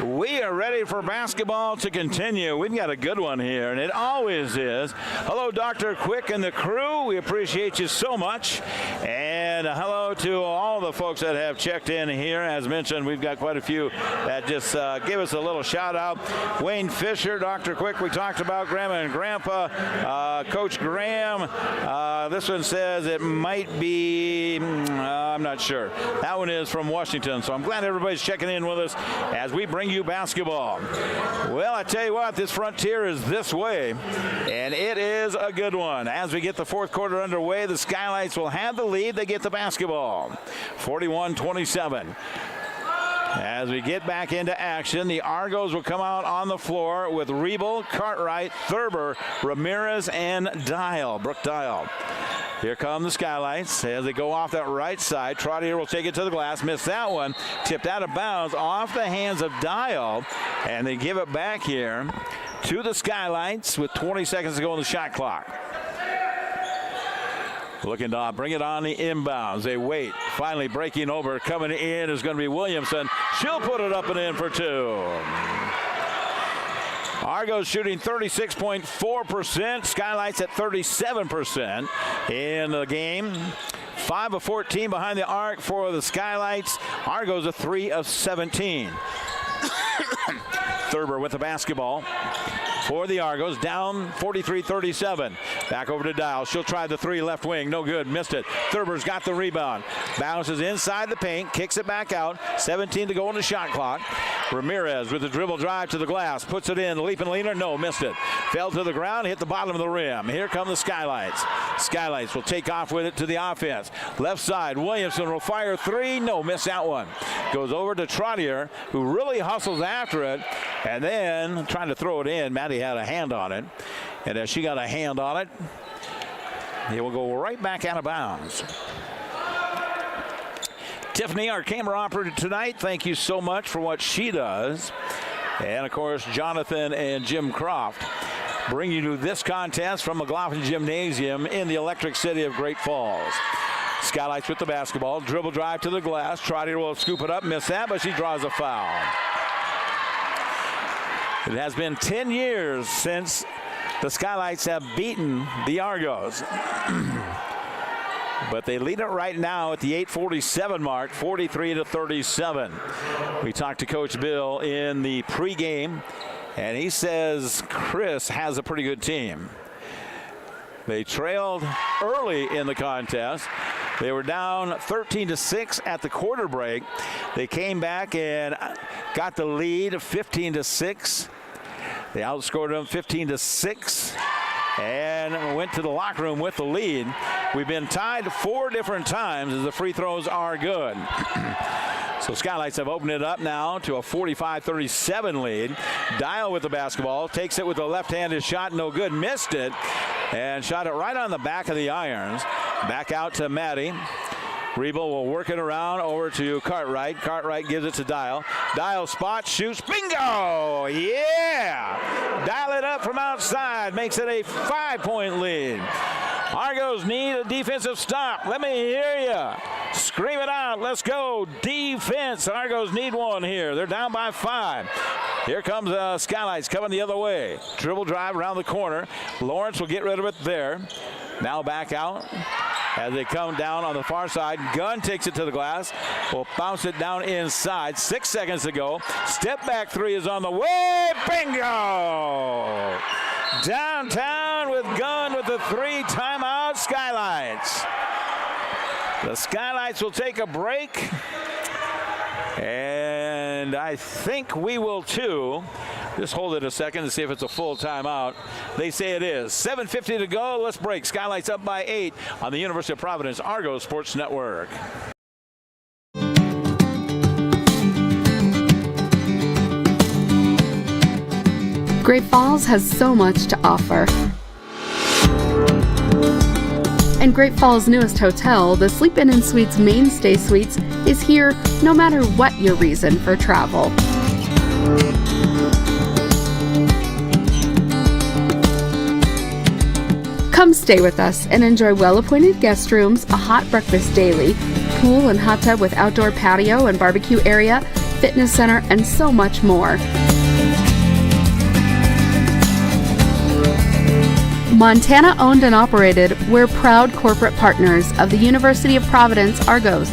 We are ready for basketball to continue. We've got a good one here, and it always is. Hello, Dr. Quick and the crew. We appreciate you so much. And hello to all the folks that have checked in here. As mentioned, we've got quite a few that just give us a little shout out. Wayne Fisher, Dr. Quick, we talked about Grandma and Grandpa. Coach Graham, this one says it might be, I'm not sure. That one is from Washington, so I'm glad everybody's checking in with us as we bring you basketball. Well, I tell you what, this Frontier is this way, and it is a good one. As we get the fourth quarter underway, the Skylights will have the lead. They get the basketball. 41-27. As we get back into action, the Argos will come out on the floor with Riebel, Cartwright, Thurber, Ramirez, and Dial, Brooke Dial. Here come the Skylights as they go off that right side. Trotter will take it to the glass, miss that one, tipped out of bounds off the hands of Dial, and they give it back here to the Skylights with 20 seconds to go on the shot clock. Looking to bring it on the inbounds. They wait. Finally breaking over. Coming in is going to be Williamson. She'll put it up and in for 2. Argos shooting 36.4%. Skylights at 37% in the game. 5 of 14 behind the arc for the Skylights. Argos a 3 of 17. Thurber with the basketball for the Argos, down 43-37. Back over to Dial. She'll try the 3 left wing. No good. Missed it. Thurber's got the rebound. Bounces inside the paint. Kicks it back out. 17 to go on the shot clock. Ramirez with the dribble drive to the glass. Puts it in. Leap and leaner. No, missed it. Fell to the ground. Hit the bottom of the rim. Here come the Skylights. Skylights will take off with it to the offense. Left side. Williamson will fire 3. No, miss that one. Goes over to Trotter, who really hustles after it. And then trying to throw it in. Maddie had a hand on it. And as she got a hand on it, it will go right back out of bounds. Tiffany, our camera operator tonight, thank you so much for what she does. And, of course, Jonathan and Jim Croft bring you to this contest from McLaughlin Gymnasium in the Electric City of Great Falls. Skylights with the basketball. Dribble drive to the glass. Trotter will scoop it up, miss that, but she draws a foul. It has been 10 years since the Skylights have beaten the Argos. But they lead it right now at the 8:47 mark, 43-37. We talked to Coach Bill in the pregame, and he says Chris has a pretty good team. They trailed early in the contest. They were down 13-6 at the quarter break. They came back and got the lead 15-6. They outscored them 15-6 and went to the locker room with the lead. We've been tied 4 different times as the free throws are good. So Skylights have opened it up now to a 45-37 lead. Dial with the basketball, takes it with a left-handed shot, no good, missed it, and shot it right on the back of the irons. Back out to Maddie. Rebo will work it around over to Cartwright. Cartwright gives it to Dial. Dial spot, shoots, bingo! Yeah! Dial it up from outside, makes it a 5-point lead. Argos need a defensive stop. Let me hear you. Scream it out. Let's go. Defense. Argos need one here. They're down by 5. Here comes Skylights coming the other way. Dribble drive around the corner. Lawrence will get rid of it there. Now back out as they come down on the far side. Gunn takes it to the glass. Will bounce it down inside. 6 seconds to go. Step back 3 is on the way. Bingo! Downtown with Gunn with the 3 timeout Skylights. The Skylights will take a break. And I think we will too. Just hold it a second to see if it's a full timeout. They say it is. 7:50 to go. Let's break. Skylights up by 8 on the University of Providence Argos Sports Network. Great Falls has so much to offer. And Great Falls' newest hotel, the Sleep Inn & Suites Mainstay Suites, is here no matter what your reason for travel. Come stay with us and enjoy well-appointed guest rooms, a hot breakfast daily, pool and hot tub with outdoor patio and barbecue area, fitness center, and so much more. Montana owned and operated, we're proud corporate partners of the University of Providence Argos.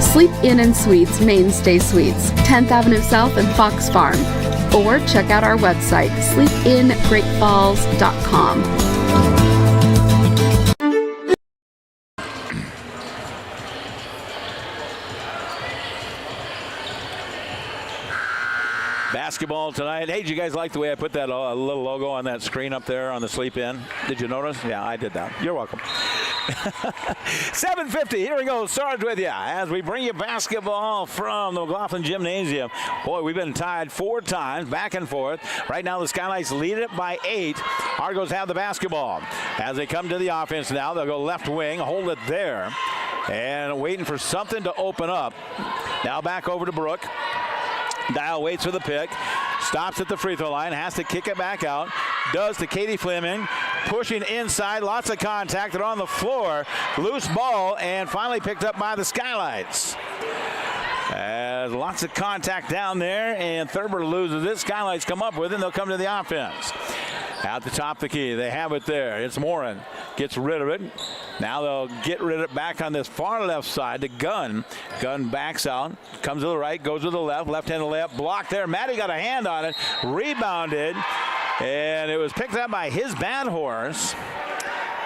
Sleep Inn & Suites Mainstay Suites, 10th Avenue South and Fox Farm. Or check out our website, sleepingreatfalls.com. Basketball tonight. Hey, did you guys like the way I put that little logo on that screen up there on the Sleep In? Did you notice? Yeah, I did that. You're welcome. 7:50. Here we go. Sarge with you as we bring you basketball from the McLaughlin Gymnasium. Boy, we've been tied 4 times, back and forth. Right now, the Skylights lead it by 8. Argos have the basketball. As they come to the offense now, they'll go left wing, hold it there, and waiting for something to open up. Now back over to Brooke. Dial waits for the pick, stops at the free throw line, has to kick it back out, does to Katie Fleming, pushing inside, lots of contact, they're on the floor, loose ball, and finally picked up by the Skylights. Lots of contact down there, and Thurber loses it. Skylights come up with it, and they'll come to the offense. At the top of the key, they have it there. It's Morin, gets rid of it. Now they'll get rid of it back on this far left side to Gunn. Gunn backs out, comes to the right, goes to the left, left-handed layup, blocked there. Maddie got a hand on it, rebounded, and it was picked up by his bad horse.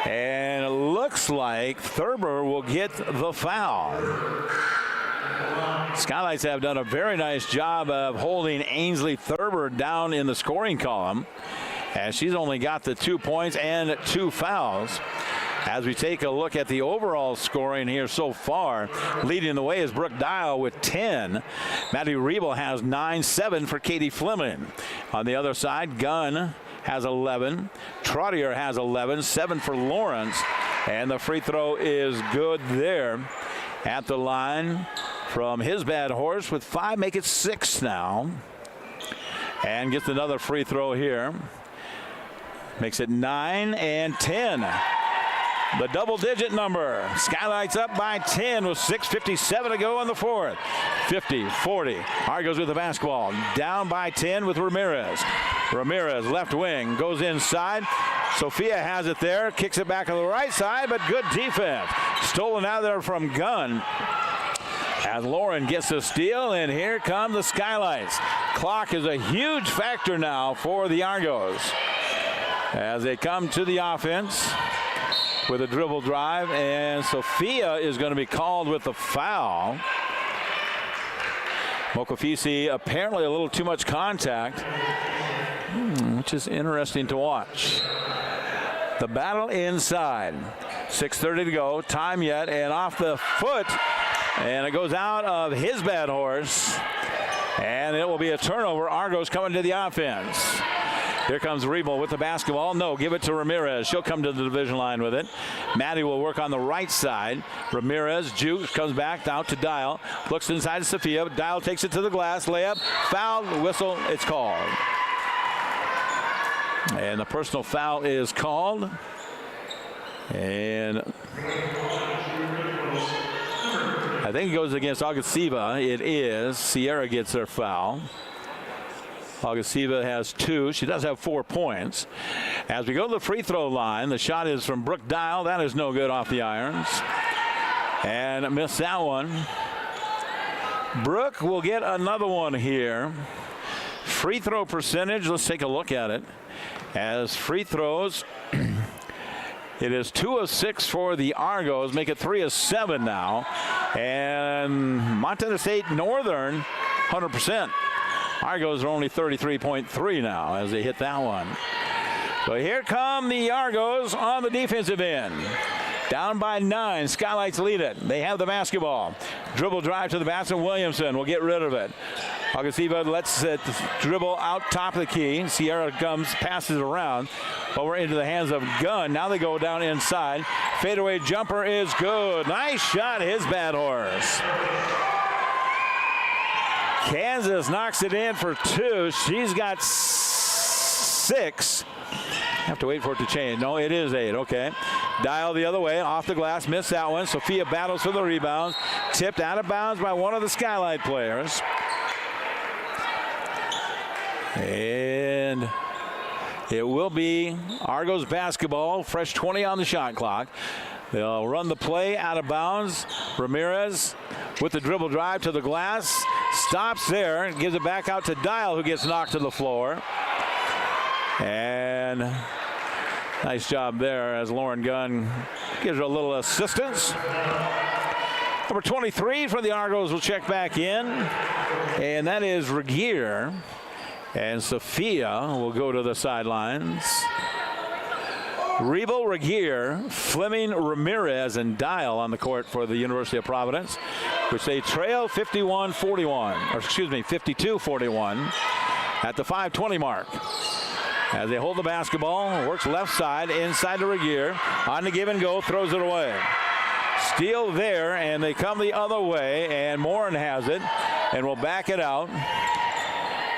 And it looks like Thurber will get the foul. Skylights have done a very nice job of holding Ainsley Thurber down in the scoring column, as she's only got the 2 points and 2 fouls. As we take a look at the overall scoring here so far, leading the way is Brooke Dial with 10. Maddie Rebel has 9-7 for Katie Fleming. On the other side, Gunn has 11. Trottier has 11, 7 for Lawrence. And the free throw is good there at the line from his bad horse with 5, make it 6 now. And gets another free throw here. Makes it 9 and 10. The double-digit number. Skylights up by 10 with 6:57 to go in the fourth. 50-40. Argos with the basketball. Down by 10 with Ramirez. Ramirez, left wing, goes inside. Sophia has it there. Kicks it back on the right side, but good defense. Stolen out there from Gunn. As Lauren gets the steal, and here come the Skylights. clock is a huge factor now for the Argos as they come to the offense with a dribble drive, and Sophia is going to be called with the foul. Mokofisi apparently a little too much contact, which is interesting to watch. The battle inside. 6:30 to go, time yet, and off the foot, and it goes out of his bad horse, and it will be a turnover. Argos coming to the offense. Here comes Rebel with the basketball. No, give it to Ramirez. She'll come to the division line with it. Maddie will work on the right side. Ramirez jukes, comes back out to Dial. Looks inside to Sophia. Dial takes it to the glass. Layup. Foul. Whistle. It's called. And the personal foul is called. And I think it goes against Augusteva. It is. Sierra gets her foul. Augusteva has 2. She does have 4 points. As we go to the free throw line, the shot is from Brooke Dial. That is no good off the irons. And missed that one. Brooke will get another one here. Free throw percentage, let's take a look at it. As free throws, it is 2 of 6 for the Argos, make it 3 of 7 now. And Montana State Northern, 100%. Argos are only 33.3 now as they hit that one. So here come the Argos on the defensive end. Down by 9. Skylights lead it. They have the basketball. Dribble drive to the basket. Williamson will get rid of it. Augusteva lets it dribble out top of the key. Sierra comes, passes it around. Over into the hands of Gunn. Now they go down inside. Fadeaway jumper is good. Nice shot, his bad horse. Kansas knocks it in for 2. She's got 6. Have to wait for it to change. No, it is 8. Okay. Dial the other way. Off the glass. Missed that one. Sophia battles for the rebounds. Tipped out of bounds by one of the Skylight players. And it will be Argos basketball. Fresh 20 on the shot clock. They'll run the play out of bounds. Ramirez with the dribble drive to the glass. Stops there. Gives it back out to Dial, who gets knocked to the floor. And nice job there as Lauren Gunn gives her a little assistance. Number 23 for the Argos will check back in. And that is Regier. And Sophia will go to the sidelines. Rebel, Regier, Fleming, Ramirez, and Dial on the court for the University of Providence, which they trail 51-41, or excuse me, 52-41 at the 5:20 mark. As they hold the basketball, works left side, inside to Regier, on the give and go, throws it away. Steal there, and they come the other way, and Morin has it, and will back it out.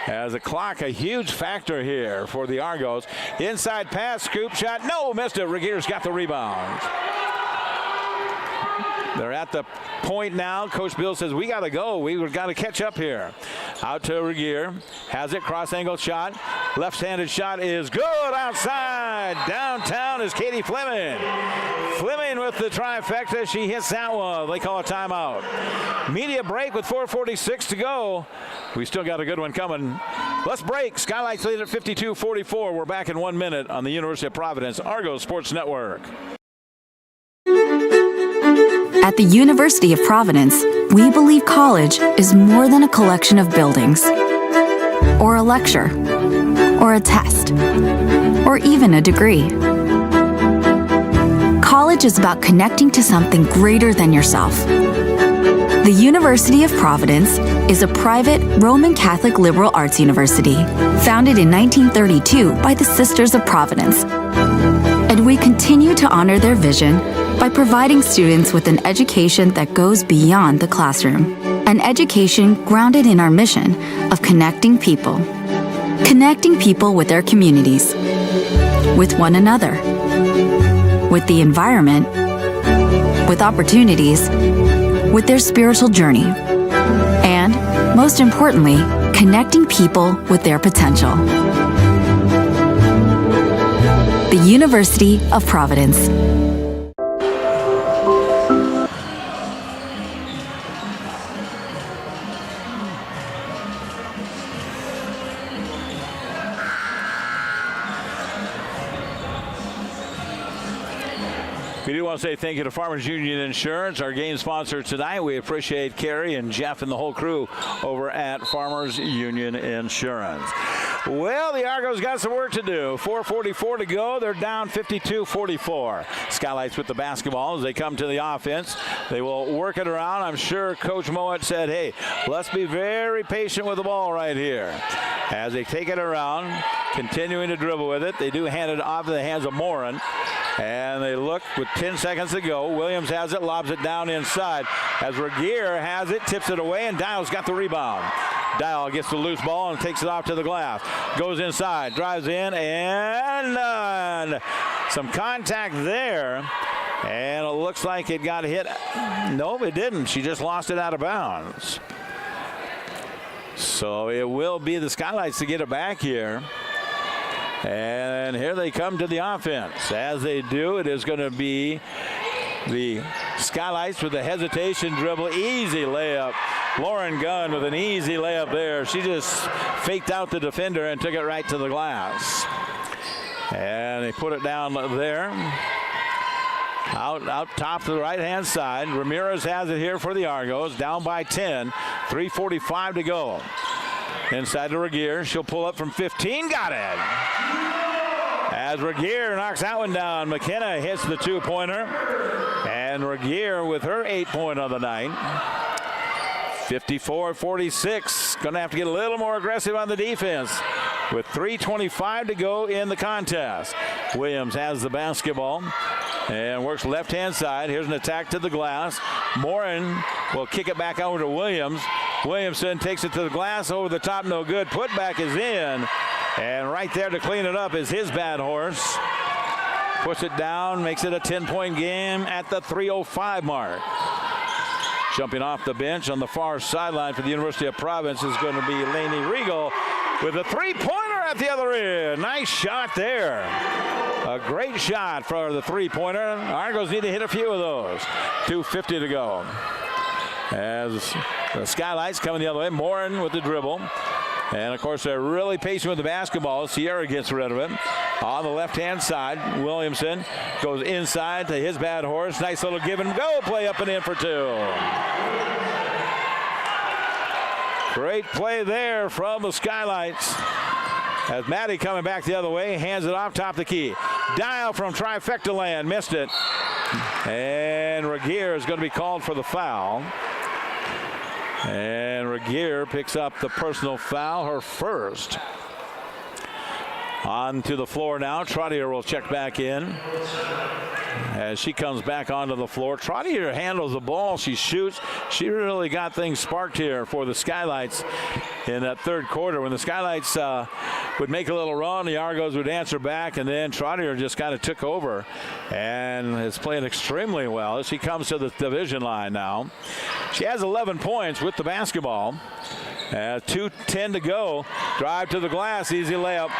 As the clock, a huge factor here for the Argos. Inside pass, scoop shot. No, missed it. Regier's got the rebound. They're at the point now. Coach Bill says, we got to go. We've got to catch up here. Out to Regier. Has it. Cross-angle shot. Left-handed shot is good outside. Downtown is Katie Fleming. Fleming with the trifecta. She hits that one. They call a timeout. Media break with 4:46 to go. We still got a good one coming. Let's break. Skylights lead at 52-44. We're back in 1 minute on the University of Providence Argos Sports Network. At the University of Providence, we believe college is more than a collection of buildings, or a lecture, or a test, or even a degree. College is about connecting to something greater than yourself. The University of Providence is a private Roman Catholic liberal arts university founded in 1932 by the Sisters of Providence. And we continue to honor their vision by providing students with an education that goes beyond the classroom. An education grounded in our mission of connecting people with their communities, with one another, with the environment, with opportunities, with their spiritual journey, and, most importantly, connecting people with their potential. The University of Providence. We do want to say thank you to Farmers Union Insurance, our game sponsor tonight. We appreciate Carrie and Jeff and the whole crew over at Farmers Union Insurance. Well, the Argos got some work to do. 4:44 to go. They're down 52-44. Skylights with the basketball as they come to the offense. They will work it around. I'm sure Coach Mowat said, hey, let's be very patient with the ball right here. As they take it around, continuing to dribble with it. They do hand it off to the hands of Morin. And they look with 10 seconds to go. Williams has it, lobs it down inside. As Regier has it, tips it away, and Dial's got the rebound. Dial gets the loose ball and takes it off to the glass. Goes inside, drives in, and none. Some contact there. And it looks like it got hit. No, it didn't. She just lost it out of bounds. So it will be the Skylights to get it back here. And here they come to the offense. As they do, it is going to be the Skylights with a hesitation dribble. Easy layup. Lauren Gunn with an easy layup there. She just faked out the defender and took it right to the glass. And they put it down there. Out top to the right-hand side. Ramirez has it here for the Argos. Down by 10. 3:45 to go. Inside to Regier. She'll pull up from 15. Got it. As Regier knocks that one down, McKenna hits the two-pointer. And Regier with her 8-point of the night. 54-46. Going to have to get a little more aggressive on the defense with 3:25 to go in the contest. Williams has the basketball and works left-hand side. Here's an attack to the glass. Morin will kick it back over to Williams. Williamson takes it to the glass, over the top, no good. Putback is in, and right there to clean it up is his bad horse. Puts it down, makes it a 10-point game at the 3:05 mark. Jumping off the bench on the far sideline for the University of Providence is going to be Lainey Regal with a three-pointer at the other end. Nice shot there. A great shot for the three-pointer. Argos need to hit a few of those. 2:50 to go. As the Skylights coming the other way. Morin with the dribble. And, of course, they're really patient with the basketball. Sierra gets rid of it. On the left-hand side, Williamson goes inside to his bad horse. Nice little give and go play up and in for two. Great play there from the Skylights. As Maddie coming back the other way, hands it off top the key. Dial from trifecta land, missed it. And Regier is going to be called for the foul. And Regier picks up the personal foul, her first. On to the floor now. Trottier will check back in as she comes back onto the floor. Trottier handles the ball. She shoots. She really got things sparked here for the Skylights in that third quarter. When the Skylights would make a little run, the Argos would answer back, and then Trottier just kind of took over and is playing extremely well as she comes to the division line now. She has 11 points with the basketball. 2:10 to go. Drive to the glass. Easy layup.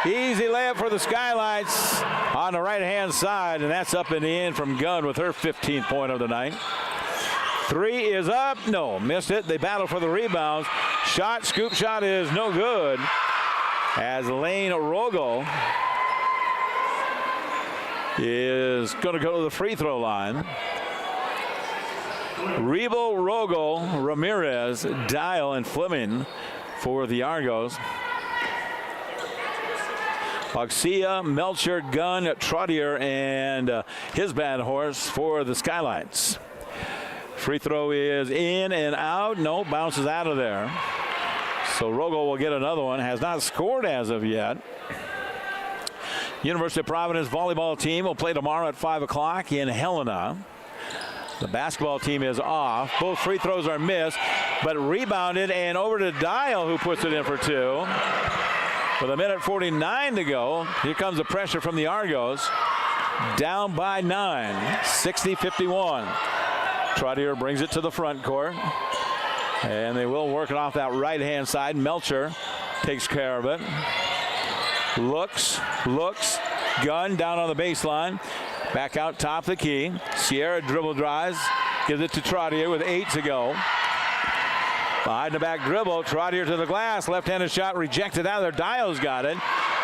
Easy layup for the Skylights on the right-hand side, and that's up in the end from Gunn with her 15th point of the night. Three is up. No, missed it. They battle for the rebounds. Shot, scoop shot is no good as Lane Rogel is going to go to the free throw line. Rebel, Rogel, Ramirez, Dial, and Fleming for the Argos. Oxia, Melcher, Gunn, Trottier, and his bad horse for the Skylights. Free throw is in and out. No, bounces out of there. So Rogel will get another one. Has not scored as of yet. University of Providence volleyball team will play tomorrow at 5 o'clock in Helena. The basketball team is off. Both free throws are missed, but rebounded and over to Dial, who puts it in for two. With 1:49 to go, here comes the pressure from the Argos. Down by 9, 60-51. Trottier brings it to the front court. And they will work it off that right-hand side. Melcher takes care of it. Looks. Gunn down on the baseline. Back out top the key. Sierra dribble drives. Gives it to Trottier with 8 to go. Behind the back dribble, Trottier to the glass. Left-handed shot rejected out of there. Dial's got it.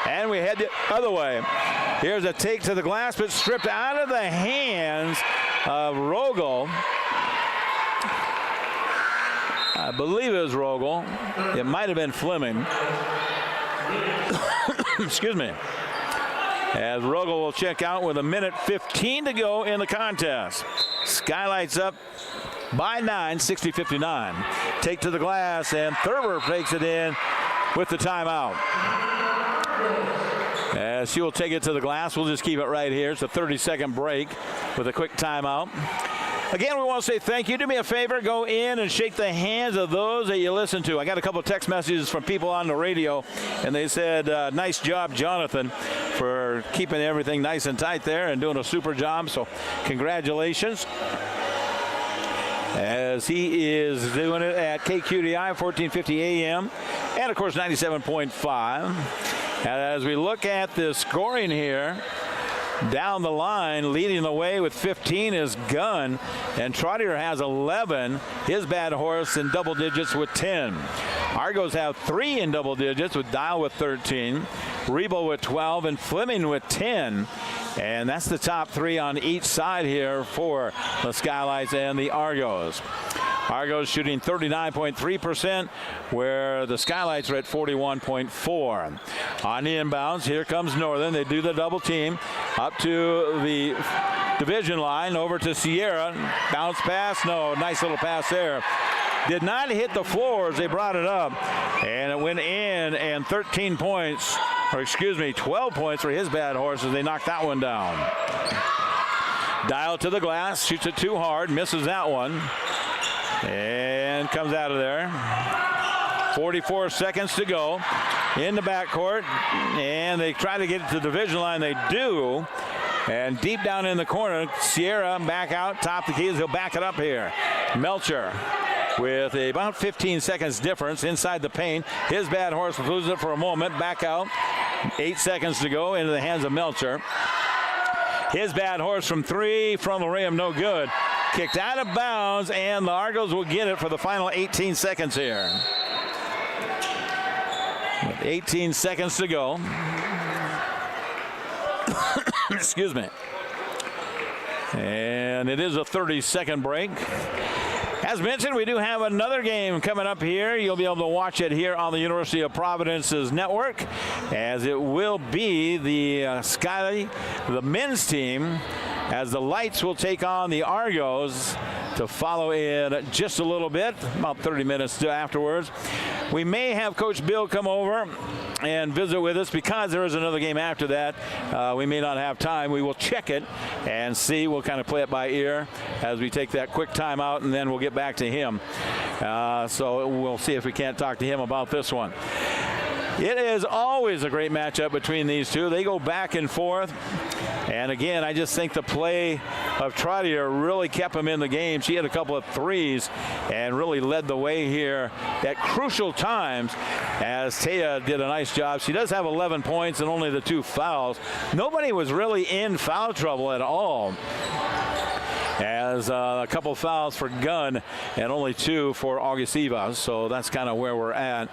And we head the other way. Here's a take to the glass, but stripped out of the hands of Rogel. I believe it was Rogel. It might have been Fleming. Excuse me. As Rogel will check out with 1:15 to go in the contest. Skylights up by 9, 60-59. Take to the glass, and Thurber takes it in with the timeout. As she will take it to the glass, we'll just keep it right here. It's a 30-second break with a quick timeout. Again, we want to say thank you. Do me a favor, go in and shake the hands of those that you listen to. I got a couple of text messages from people on the radio, and they said, nice job, Jonathan, for keeping everything nice and tight there and doing a super job. So congratulations. As he is doing it at KQDI 1450 AM and, of course, 97.5. And as we look at the scoring here, down the line, leading the way with 15 is Gunn, and Trottier has 11. His bad horse in double digits with 10. Argos have 3 in double digits with Dial with 13, Rebo with 12, and Fleming with 10. And that's the top 3 on each side here for the Skylights and the Argos. Argos shooting 39.3%, where the Skylights are at 41.4. On the inbounds, here comes Northern. They do the double team up to the division line, over to Sierra. Bounce pass, no, nice little pass there. Did not hit the floors. They brought it up, and it went in, and 13 points, or excuse me, 12 points for his bad horses. They knocked that one down. Dial to the glass, shoots it too hard, misses that one, and comes out of there. 44 seconds to go in the backcourt, and they try to get it to the division line. They do, and deep down in the corner, Sierra back out, top the keys. He'll back it up here. Melcher with about 15 seconds difference inside the paint. His bad horse loses it for a moment. Back out. 8 seconds to go into the hands of Melcher. His bad horse from 3 from the rim, no good. Kicked out of bounds, and the Argos will get it for the final 18 seconds here. With 18 seconds to go. Excuse me. And it is a 30-second break. As mentioned, we do have another game coming up here. You'll be able to watch it here on the University of Providence's network, as it will be the men's team, as the Lights will take on the Argos to follow in just a little bit, about 30 minutes afterwards. We may have Coach Bill come over and visit with us because there is another game after that. We may not have time. We will check it and see. We'll kind of play it by ear as we take that quick timeout, and then we'll get back to him. So we'll see if we can't talk to him about this one. It is always a great matchup between these two. They go back and forth. And again, I just think the play of Trottier really kept him in the game. She had a couple of threes and really led the way here at crucial times, as Taya did a nice job. She does have 11 points and only the 2 fouls. Nobody was really in foul trouble at all, as a couple fouls for Gunn and only 2 for Augustiva. So that's kind of where we're at.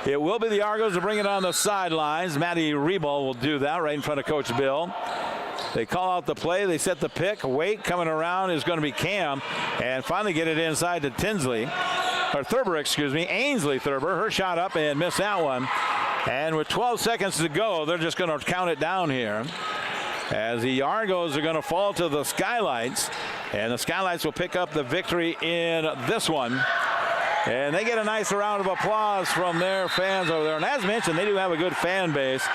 It will be the Argos to bring it on the sidelines. Maddie Rebel will do that right in front of Coach Bill. They call out the play. They set the pick. Wait coming around is going to be Cam, and finally get it inside to Thurber, excuse me. Ainsley Thurber, her shot up and missed that one. And with 12 seconds to go, they're just going to count it down here, as the Argos are going to fall to the Skylights, and the Skylights will pick up the victory in this one. And they get a nice round of applause from their fans over there. And as mentioned, they do have a good fan base.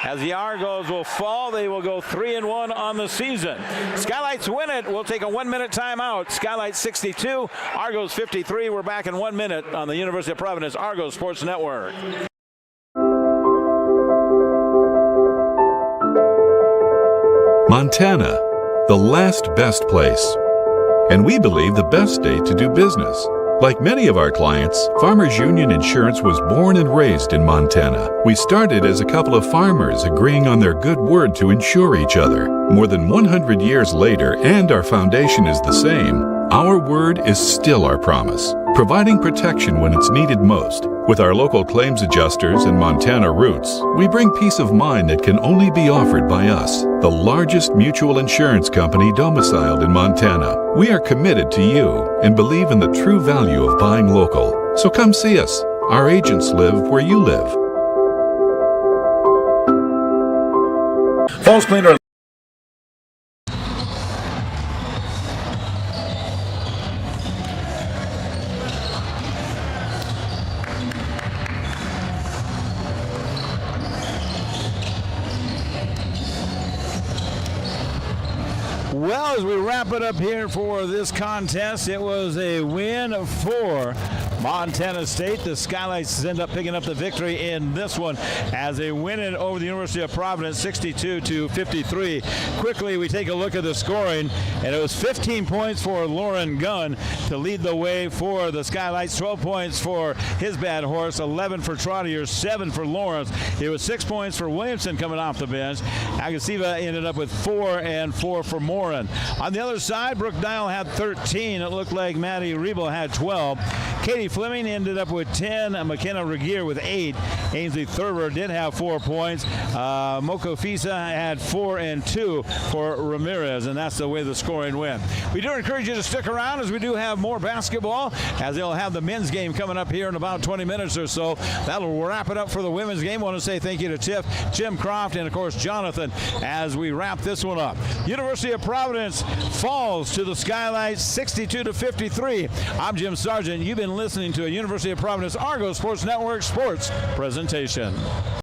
As the Argos will fall, they will go 3-1 on the season. Skylights win it. We'll take a 1-minute timeout. Skylights 62, Argos 53. We're back in 1 minute on the University of Providence Argos Sports Network. Montana, the last best place. And we believe the best state to do business. Like many of our clients, Farmers Union Insurance was born and raised in Montana. We started as a couple of farmers agreeing on their good word to insure each other. More than 100 years later, and our foundation is the same, our word is still our promise, providing protection when it's needed most. With our local claims adjusters and Montana roots, we bring peace of mind that can only be offered by us, the largest mutual insurance company domiciled in Montana. We are committed to you and believe in the true value of buying local. So come see us. Our agents live where you live. Falls Cleaner. Well, as we wrap it up here for this contest, it was a win for Montana State. The Skylights end up picking up the victory in this one as they win it over the University of Providence 62-53. Quickly, we take a look at the scoring, and it was 15 points for Lauren Gunn to lead the way for the Skylights, 12 points for his bad horse, 11 for Trottier, 7 for Lawrence. It was 6 points for Williamson coming off the bench. Agasiva ended up with 4 and 4 for Morin. On the other side, Brooke Dial had 13. It looked like Maddie Rebel had 12. Katie Fleming ended up with 10. McKenna Regier with 8. Ainsley Thurber did have 4 points. Moko Fisa had 4 and 2 for Ramirez, and that's the way the scoring went. We do encourage you to stick around as we do have more basketball, as they'll have the men's game coming up here in about 20 minutes or so. That'll wrap it up for the women's game. I want to say thank you to Tiff, Jim Croft, and of course Jonathan as we wrap this one up. University of Providence falls to the Skylights 62-53. I'm Jim Sargent. You've been listening to a University of Providence Argo Sports Network sports presentation.